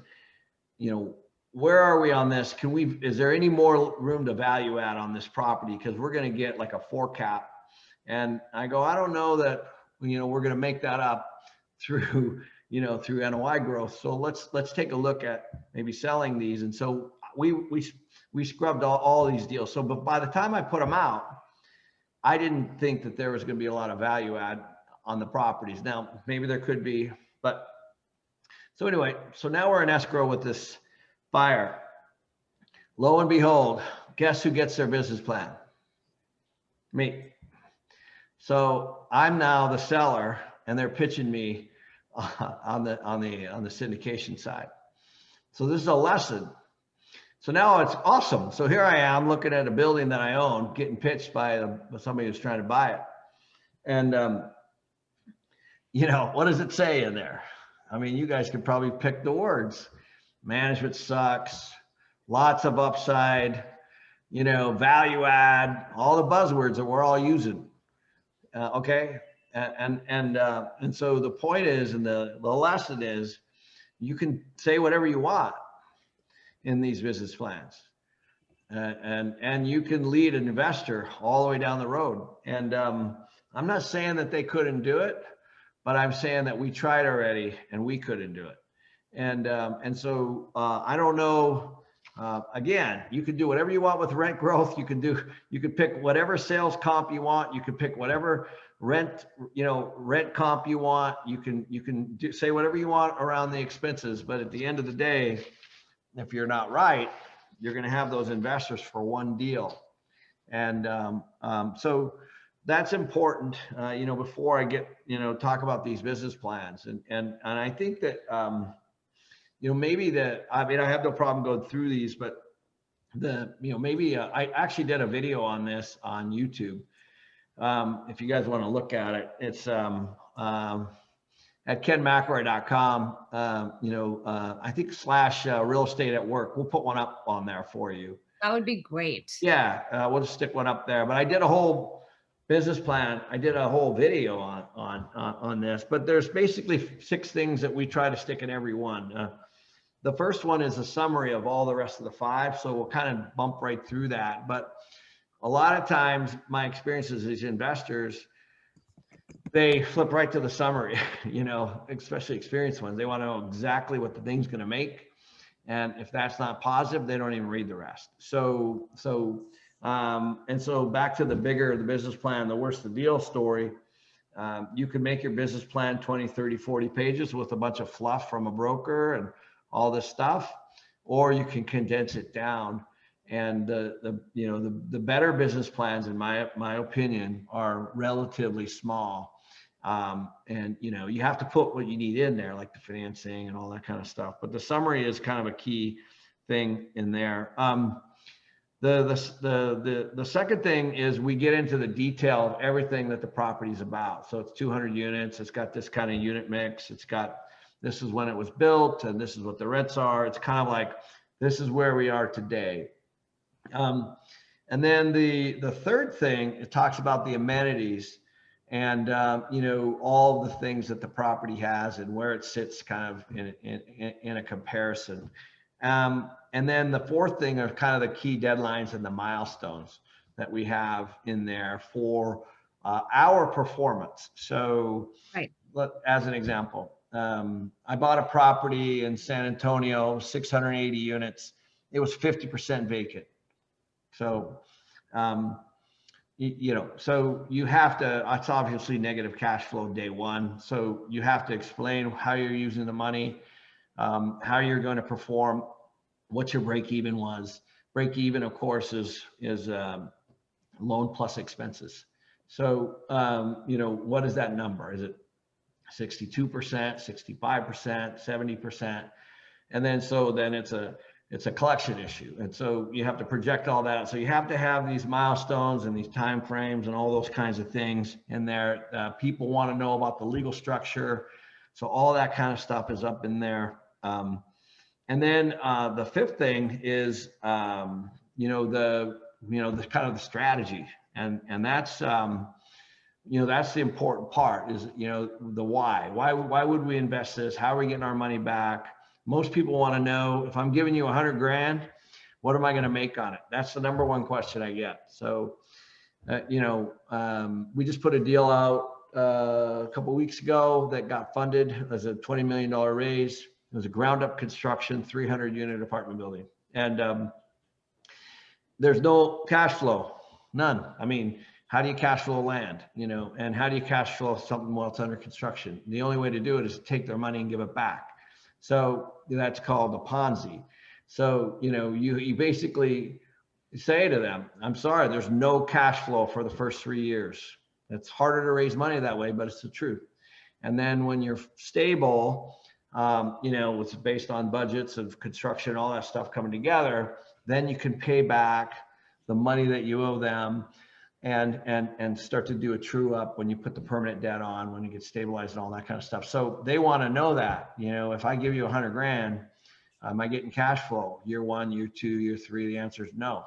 you know, where are we on this? Is there any more room to value add on this property? Because we're going to get like a 4 cap. And I go, I don't know that, you know, we're going to make that up through NOI growth. So let's take a look at maybe selling these. And so we scrubbed all these deals. So, but by the time I put them out, I didn't think that there was going to be a lot of value add on the properties. Now, maybe there could be, but so anyway, so now we're in escrow with this buyer. Lo and behold, guess who gets their business plan? Me. So I'm now the seller, and they're pitching me on the syndication side. So this is a lesson. So now it's awesome. So here I am looking at a building that I own, getting pitched by somebody who's trying to buy it. And you know, what does it say in there? I mean, you guys could probably pick the words. Management sucks, lots of upside, you know, value add, all the buzzwords that we're all using. Okay. And so the point is, and the lesson is, you can say whatever you want in these business plans, and you can lead an investor all the way down the road. And I'm not saying that they couldn't do it, but I'm saying that we tried already and we couldn't do it. And so I don't know. Again, you can do whatever you want with rent growth. You could pick whatever sales comp you want. You could pick whatever rent comp you want. You can say whatever you want around the expenses. But at the end of the day, if you're not right, you're going to have those investors for one deal. And so that's important, before I get, talk about these business plans. And I think that, maybe I have no problem going through these, but maybe I actually did a video on this on YouTube. If you guys want to look at it, it's at kenmcelroy.com, I think / real estate at work. We'll put one up on there for you. That would be great. Yeah, we'll just stick one up there. But I did a whole business plan. I did a whole video on this. But there's basically 6 things that we try to stick in every one. The first one is a summary of all the rest of the 5. So we'll kind of bump right through that. But a lot of times, my experiences as investors, they flip right to the summary, especially experienced ones. They want to know exactly what the thing's going to make. And if that's not positive, they don't even read the rest. So back to the bigger the business plan, the worse the deal story. You can make your business plan 20, 30, 40 pages with a bunch of fluff from a broker and all this stuff, or you can condense it down. And the better business plans, in my opinion, are relatively small. And you have to put what you need in there, like the financing and all that kind of stuff. But the summary is kind of a key thing in there. The second thing is we get into the detail of everything that the property is about. So it's 200 units. It's got this kind of unit mix. It's got, this is when it was built, and this is what the rents are. It's kind of like, this is where we are today. And then the third thing, it talks about the amenities and, all the things that the property has and where it sits kind of in a comparison. And then the fourth thing are kind of the key deadlines and the milestones that we have in there for our performance. So right. As an example, I bought a property in San Antonio, 680 units. It was 50% vacant. So, so you have to, it's obviously negative cash flow day one. So you have to explain how you're using the money, how you're going to perform, what your break even was. Break even, of course, is loan plus expenses. So, what is that number? Is it 62%, 65%, 70%? And then it's a collection issue. And so you have to project all that. So you have to have these milestones and these time frames and all those kinds of things in there. People want to know about the legal structure. So all that kind of stuff is up in there. And then the fifth thing is, the kind of the strategy. And that's, that's the important part is, the why. Why would we invest this? How are we getting our money back? Most people want to know, if I'm giving you 100 grand, what am I going to make on it? That's the number one question I get. So, we just put a deal out a couple of weeks ago that got funded as a $20 million raise. It was a ground up construction, 300 unit apartment building. And there's no cash flow, none. I mean, how do you cash flow land, and how do you cash flow something while it's under construction? The only way to do it is to take their money and give it back. So that's called a Ponzi. So, you basically say to them, I'm sorry, there's no cash flow for the first 3 years. It's harder to raise money that way, but it's the truth. And then when you're stable, it's based on budgets of construction, all that stuff coming together, then you can pay back the money that you owe them and start to do a true up when you put the permanent debt on, when you get stabilized and all that kind of stuff. So they want to know that, if I give you 100 grand, am I getting cash flow year 1, year 2, year 3? The answer is no.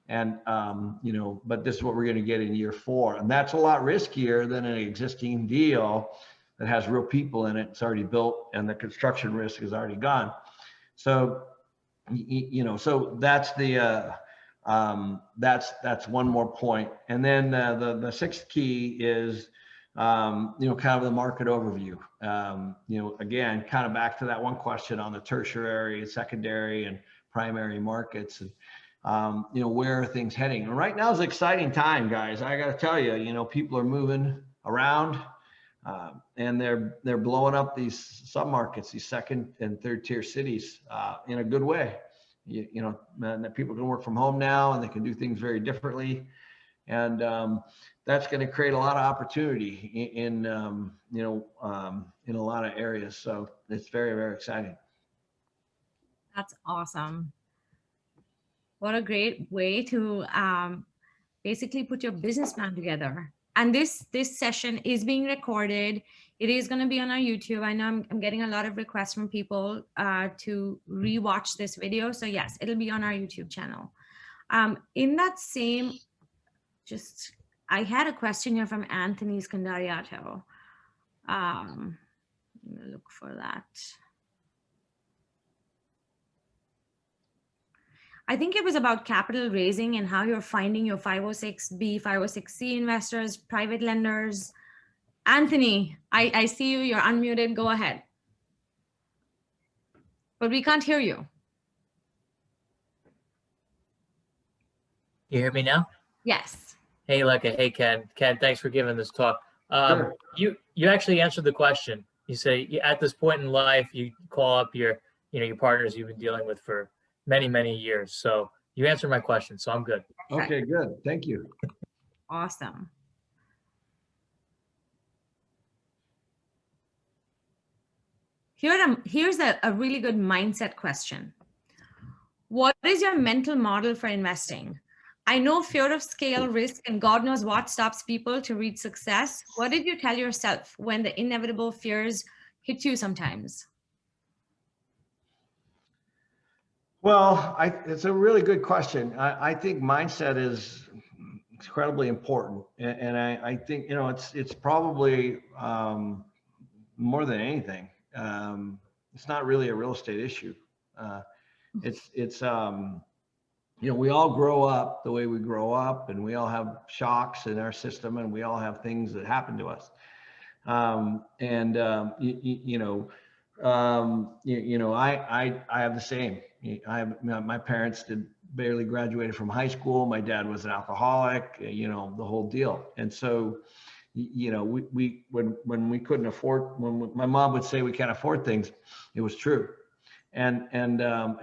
And, but this is what we're going to get in year 4. And that's a lot riskier than an existing deal that has real people in it. It's already built and the construction risk is already gone. So, so that's the, that's one more point. And then the sixth key is kind of the market overview. Again, kind of back to that one question on the tertiary, secondary, and primary markets, and where are things heading? And right now is an exciting time, guys. I got to tell you, people are moving around, and they're blowing up these submarkets, these second and third tier cities, in a good way. That people can work from home now, and they can do things very differently. And that's going to create a lot of opportunity in a lot of areas. So it's very, very exciting. That's awesome. What a great way to basically put your business plan together. And this session is being recorded. It is going to be on our YouTube. I know I'm getting a lot of requests from people to rewatch this video. So yes, it'll be on our YouTube channel. In that same, I had a question here from Anthony Scandariato. I'm going to look for that. I think it was about capital raising and how you're finding your 506B, 506C investors, private lenders. Anthony, I see you. You're unmuted. Go ahead. But we can't hear you. You hear me now? Yes. Hey, Lekka. Hey, Ken. Ken, thanks for giving this talk. Sure. You actually answered the question. You say at this point in life, you call up your partners you've been dealing with for many, many years. So you answered my question, so I'm good. Okay, good. Thank you. Awesome. Here's a really good mindset question. What is your mental model for investing? I know fear of scale, risk, and God knows what stops people to reach success. What did you tell yourself when the inevitable fears hit you sometimes? Well, it's a really good question. I think mindset is incredibly important, and I think it's probably more than anything. It's not really a real estate issue. We all grow up the way we grow up, and we all have shocks in our system, and we all have things that happen to us. I have the same. My parents barely graduated from high school. My dad was an alcoholic, the whole deal. And so, when we couldn't afford, when my mom would say we can't afford things, it was true. And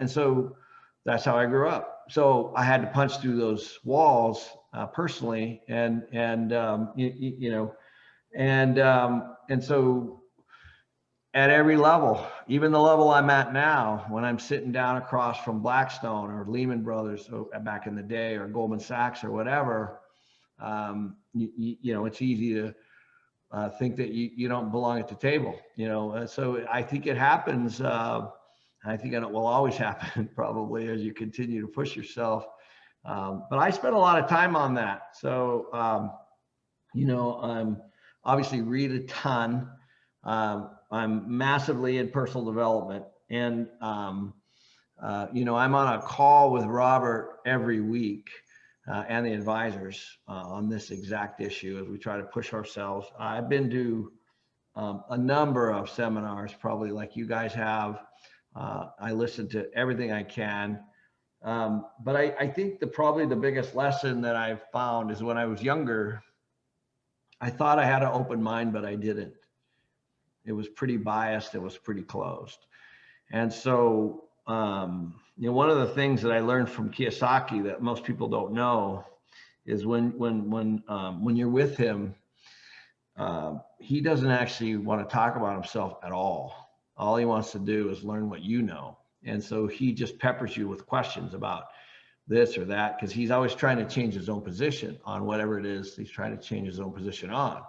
so that's how I grew up. So I had to punch through those walls personally, and so at every level, even the level I'm at now, when I'm sitting down across from Blackstone or Lehman Brothers back in the day, or Goldman Sachs or whatever, it's easy to think that you don't belong at the table. So I think it happens. I think it will always happen probably as you continue to push yourself. But I spent a lot of time on that. So, I'm obviously read a ton. I'm massively in personal development, and I'm on a call with Robert every week and the advisors on this exact issue as we try to push ourselves. I've been to a number of seminars, probably like you guys have. I listen to everything I can. But I think probably the biggest lesson that I've found is when I was younger, I thought I had an open mind, but I didn't. It was pretty biased. It was pretty closed. And so, one of the things that I learned from Kiyosaki that most people don't know is when you're with him, he doesn't actually want to talk about himself at all. All he wants to do is learn what you know. And so he just peppers you with questions about this or that, because he's always trying to change his own position on whatever it is he's trying to change his own position on.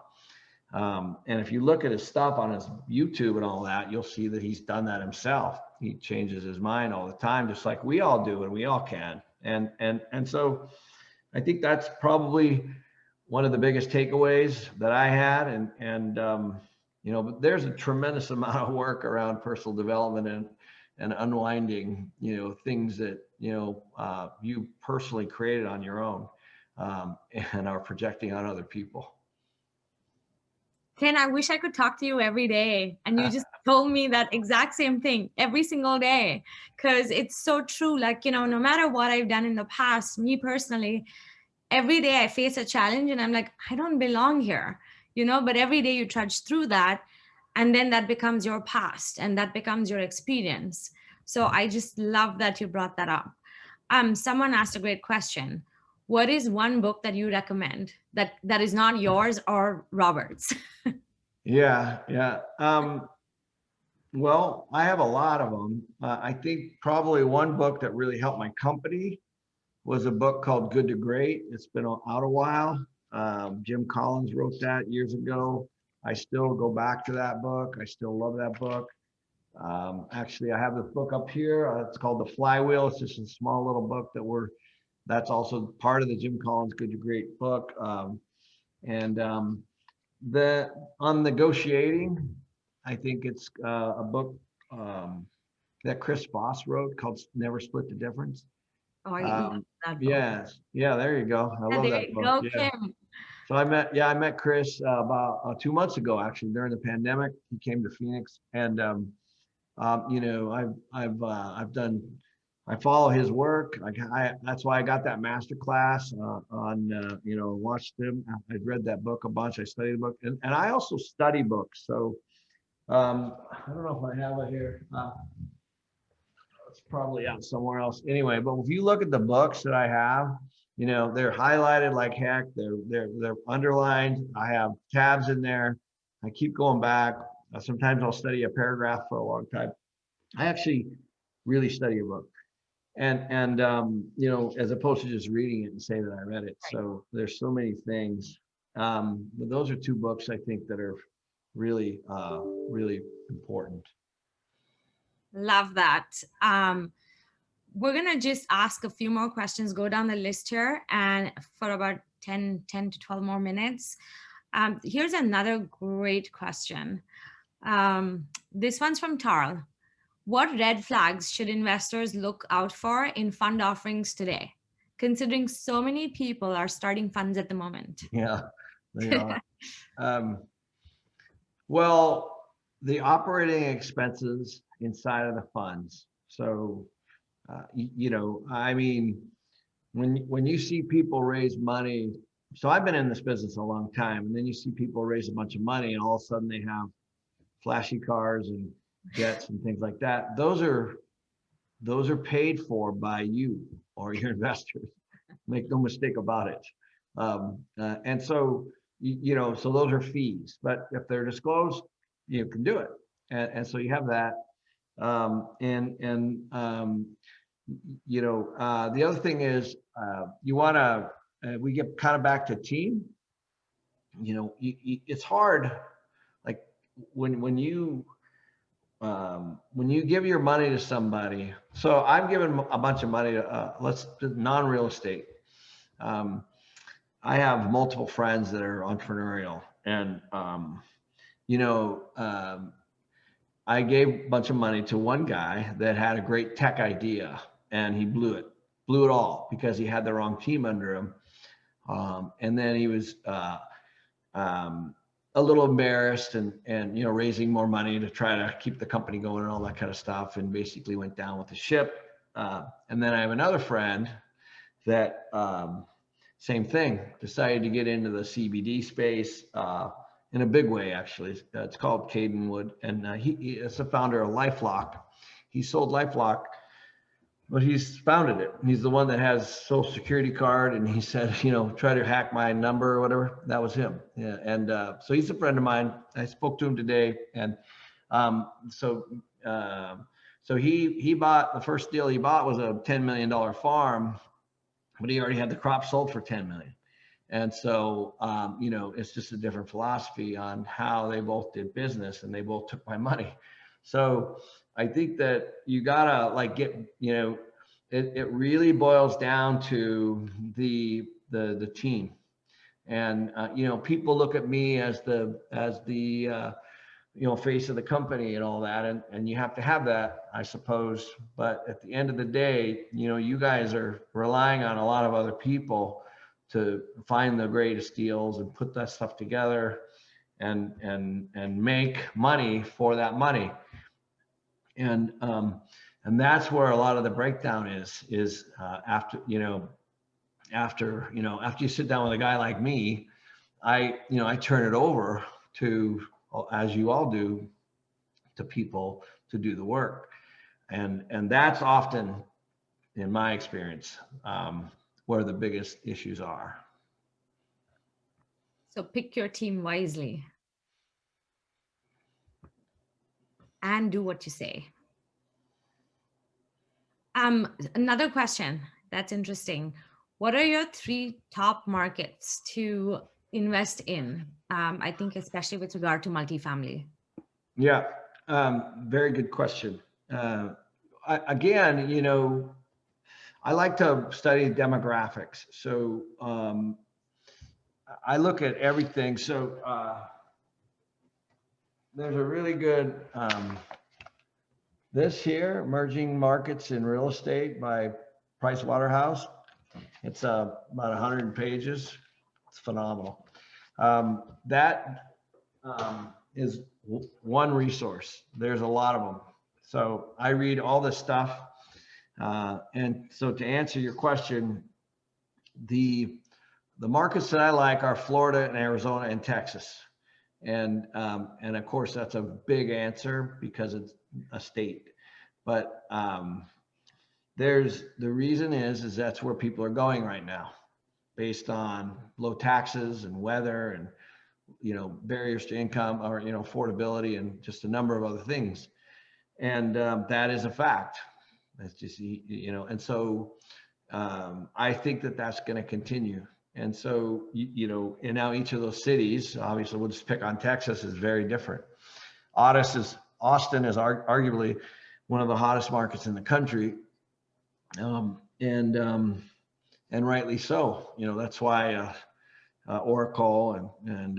And if you look at his stuff on his YouTube and all that, you'll see that he's done that himself. He changes his mind all the time, just like we all do, and we all can. And so I think that's probably one of the biggest takeaways that I had. But there's a tremendous amount of work around personal development and unwinding, things that, you personally created on your own and are projecting on other people. Ken, I wish I could talk to you every day. And you just told me that exact same thing every single day. Because it's so true. Like, no matter what I've done in the past, me personally, every day I face a challenge and I'm like, I don't belong here, but every day you trudge through that. And then that becomes your past and that becomes your experience. So I just love that you brought that up. Someone asked a great question. What is one book that you recommend that is not yours or Robert's? Yeah, yeah. Well, I have a lot of them. I think probably one book that really helped my company was a book called Good to Great. It's been out a while. Jim Collins wrote that years ago. I still go back to that book. I still love that book. Actually, I have this book up here. It's called The Flywheel. It's just a small little book that's also part of the Jim Collins Good to Great book. And the on negotiating, I think it's a book that Chris Voss wrote called Never Split the Difference. Oh, I love that book. Yes. Yeah, there you go. I love there that you book. go, Yeah. Kim. So I met Chris about 2 months ago, actually, during the pandemic. He came to Phoenix, and I follow his work. That's why I got that master class on watched him. I'd read that book a bunch. I studied the book, and I also study books. So I don't know if I have it here. It's probably out somewhere else. Anyway, but if you look at the books that I have, they're highlighted like heck. They're underlined. I have tabs in there. I keep going back. Sometimes I'll study a paragraph for a long time. I actually really study a book, and as opposed to just reading it and say that I read it. So there's so many things. But those are two books I think that are really really important. Love that. We're going to just ask a few more questions, go down the list here, and for about 10 to 12 more minutes. Here's another great question. This one's from Tarl. What red flags should investors look out for in fund offerings today, considering so many people are starting funds at the moment? Yeah, they are. Well, the operating expenses inside of the funds. So, I mean, when you see people raise money, so I've been in this business a long time, and then you see people raise a bunch of money, and all of a sudden they have flashy cars and jets and things like that. Those are paid for by you or your investors. Make no mistake about it. And so, so those are fees, but if they're disclosed, you can do it. And so you have that. The other thing is you want to, we get kind of back to team. It's hard. Like when you give your money to somebody, so I'm giving a bunch of money to non-real estate. I have multiple friends that are entrepreneurial, and I gave a bunch of money to one guy that had a great tech idea, and he blew it all because he had the wrong team under him. And then he was a little embarrassed and raising more money to try to keep the company going and all that kind of stuff, and basically went down with the ship. And then I have another friend that same thing, decided to get into the CBD space in a big way, actually. It's called Caden Wood, and he is the founder of Lifelock. He sold Lifelock, but he's founded it. He's the one that has Social Security card, and he said, try to hack my number or whatever. That was him. Yeah, and so he's a friend of mine. I spoke to him today, and so he bought, the first deal he bought was a $10 million farm, but he already had the crop sold for 10 million. And so, it's just a different philosophy on how they both did business, and they both took my money. So I think that you gotta it really boils down to the team. And, people look at me as the face of the company and all that. And you have to have that, I suppose. But at the end of the day, you guys are relying on a lot of other people to find the greatest deals and put that stuff together. and make money for that money. And that's where a lot of the breakdown is after you sit down with a guy like me, I turn it over to, as you all do, to people to do the work. And that's often, in my experience, where the biggest issues are. So pick your team wisely and do what you say. Another question that's interesting. What are your 3 top markets to invest in? I think especially with regard to multifamily. Yeah, very good question. Again, I like to study demographics. So I look at everything. So there's a really good, this here, Emerging Markets in Real Estate by Price Waterhouse. It's about 100 pages. It's phenomenal. That is one resource. There's a lot of them. So I read all this stuff. And so to answer your question, the markets that I like are Florida and Arizona and Texas. And of course, that's a big answer because it's a state. But the reason is that's where people are going right now, based on low taxes and weather and barriers to income, or affordability, and just a number of other things. And that is a fact. That's just and so I think that that's going to continue. And so and now each of those cities, obviously we'll just pick on Texas, is very different. Austin is arguably one of the hottest markets in the country, and rightly so. That's why Oracle and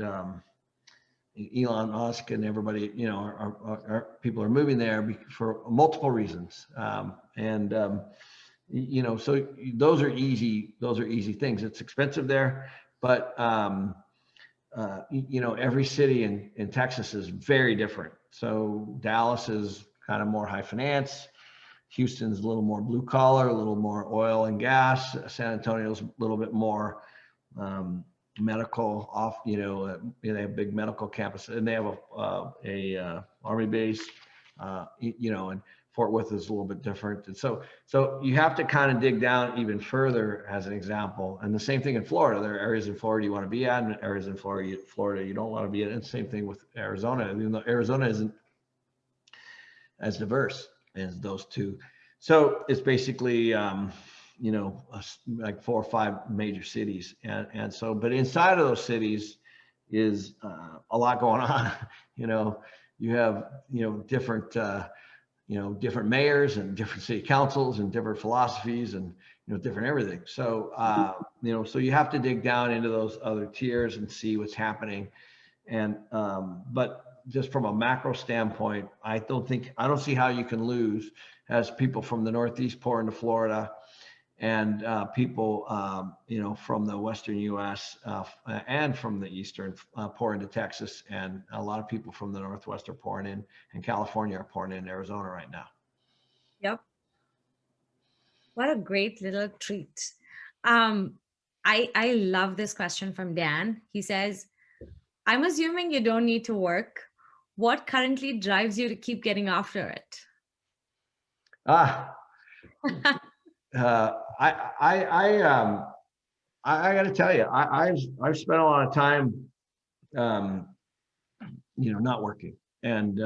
Elon Musk and everybody, our people are moving there for multiple reasons. So those are easy things. It's expensive there, but every city in Texas is very different. So Dallas is kind of more high finance. Houston's a little more blue collar, a little more oil and gas. San Antonio's a little bit more medical they have big medical campus, and they have a army base, and Fort Worth is a little bit different. And so you have to kind of dig down even further, as an example. And the same thing in Florida. There are areas in Florida you want to be at, and areas in Florida you don't want to be at. And same thing with Arizona, even though Arizona isn't as diverse as those two. So it's basically like 4 or 5 major cities, and so, but inside of those cities is a lot going on. You have different different mayors and different city councils and different philosophies and different everything. So so you have to dig down into those other tiers and see what's happening. And but just from a macro standpoint, I don't see how you can lose as people from the Northeast pour into Florida, and people from the Western U.S. And from the Eastern pour into Texas, and a lot of people from the Northwest are pouring in, and California are pouring in Arizona right now. Yep. What a great little treat. I love this question from Dan. He says, I'm assuming you don't need to work. What currently drives you to keep getting after it? I got to tell you, I've spent a lot of time, not working, and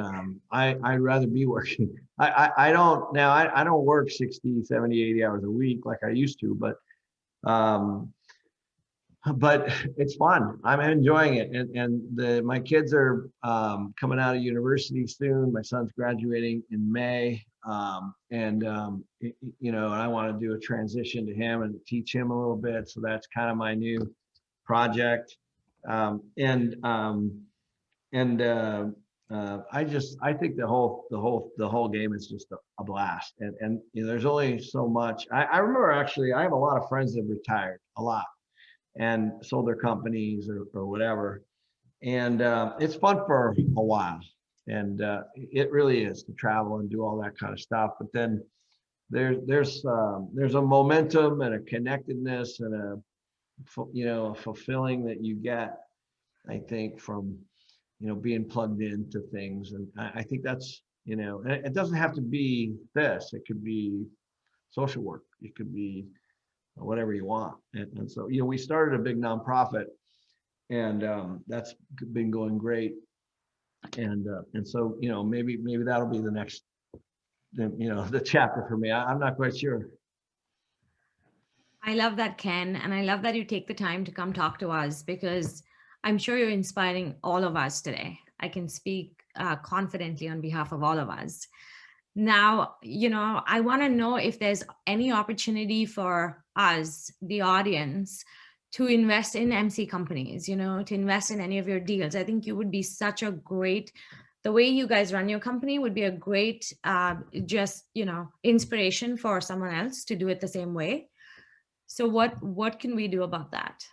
I'd rather be working. I don't work 60, 70, 80 hours a week like I used to, but it's fun. I'm enjoying it. And my kids are coming out of university soon. My son's graduating in May. And I want to do a transition to him and teach him a little bit. So that's kind of my new project. I think the whole game is just a blast. And there's only so much. I remember, actually, I have a lot of friends that have retired, a lot, and sold their companies or whatever. And it's fun for a while. And it really is to travel and do all that kind of stuff. But then there's a momentum and a connectedness and a fulfilling that you get, I think, from being plugged into things. And I think that's, and it doesn't have to be this. It could be social work. It could be whatever you want. And so, we started a big nonprofit, and that's been going great. And so, maybe that'll be the next, the chapter for me. I'm not quite sure. I love that, Ken. And I love that you take the time to come talk to us, because I'm sure you're inspiring all of us today. I can speak confidently on behalf of all of us. Now, I want to know if there's any opportunity for us, the audience, to invest in MC companies, to invest in any of your deals. I think you would be such a great, the way you guys run your company would be a great, inspiration for someone else to do it the same way. So what can we do about that?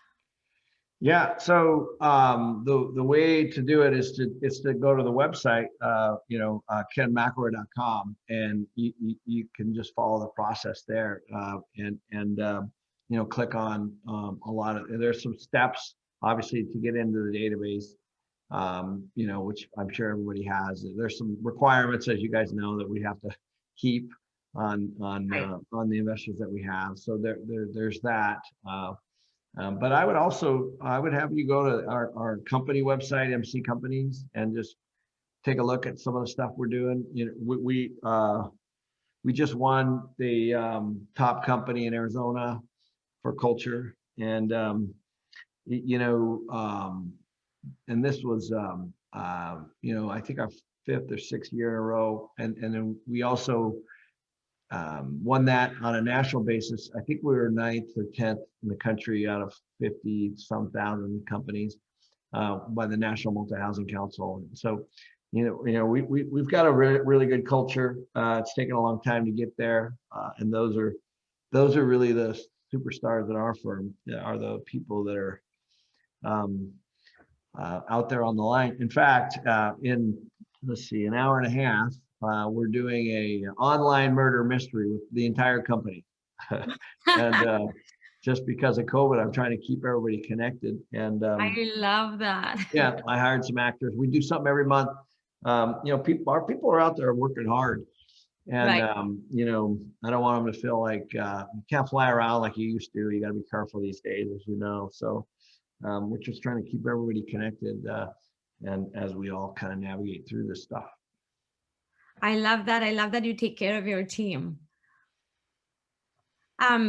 Yeah. So the way to do it is to go to the website, kenmcElroy.com, and you can just follow the process there, and click on a lot of. There's some steps, obviously, to get into the database, which I'm sure everybody has. There's some requirements, as you guys know, that we have to keep on the investors that we have. So there's that. But I would have you go to our company website, MC Companies, and just take a look at some of the stuff we're doing. We just won the top company in Arizona for culture, and and this was I think our 5th or 6th year in a row, and then we also won that on a national basis. I think we were 9th or 10th in the country out of 50-some thousand companies by the National Multi-Housing Council. And so, we've got a really good culture. It's taken a long time to get there, and those are really the superstars at our firm. Are the people that are out there on the line. In fact, in an hour and a half. We're doing a online murder mystery with the entire company. And just because of COVID, I'm trying to keep everybody connected. And I love that. Yeah, I hired some actors. We do something every month. Our people are out there working hard. And, right. I don't want them to feel like you can't fly around like you used to. You got to be careful these days, as you know. So we're just trying to keep everybody connected, and as we all kind of navigate through this stuff. I love that. I love that you take care of your team.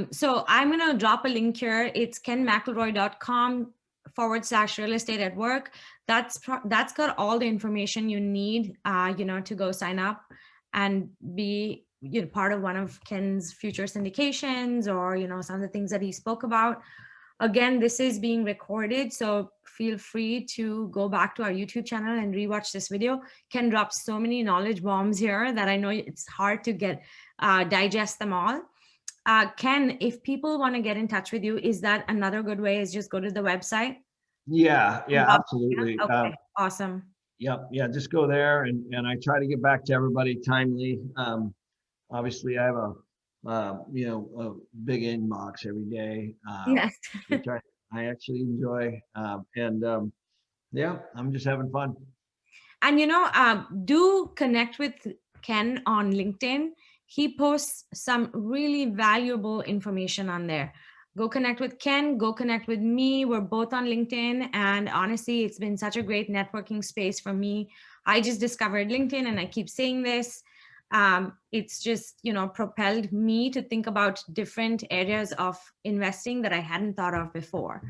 So I'm going to drop a link here. It's kenmcelroy.com/real estate at work. That's got all the information you need, to go sign up and be, part of one of Ken's future syndications, or, some of the things that he spoke about. Again, this is being recorded, so feel free to go back to our YouTube channel and rewatch this video. Ken drops so many knowledge bombs here that I know it's hard to digest them all. Ken, if people want to get in touch with you, is that another good way, is just go to the website? Yeah, absolutely. Okay, awesome. Yeah, just go there, and I try to get back to everybody timely. Obviously, I have a big inbox every day, Yes. which I actually enjoy, and I'm just having fun. And do connect with Ken on LinkedIn. He posts some really valuable information on there. Go connect with Ken, go connect with me. We're both on LinkedIn, and honestly, it's been such a great networking space for me. I just discovered LinkedIn, and I keep saying this. It's just, propelled me to think about different areas of investing that I hadn't thought of before.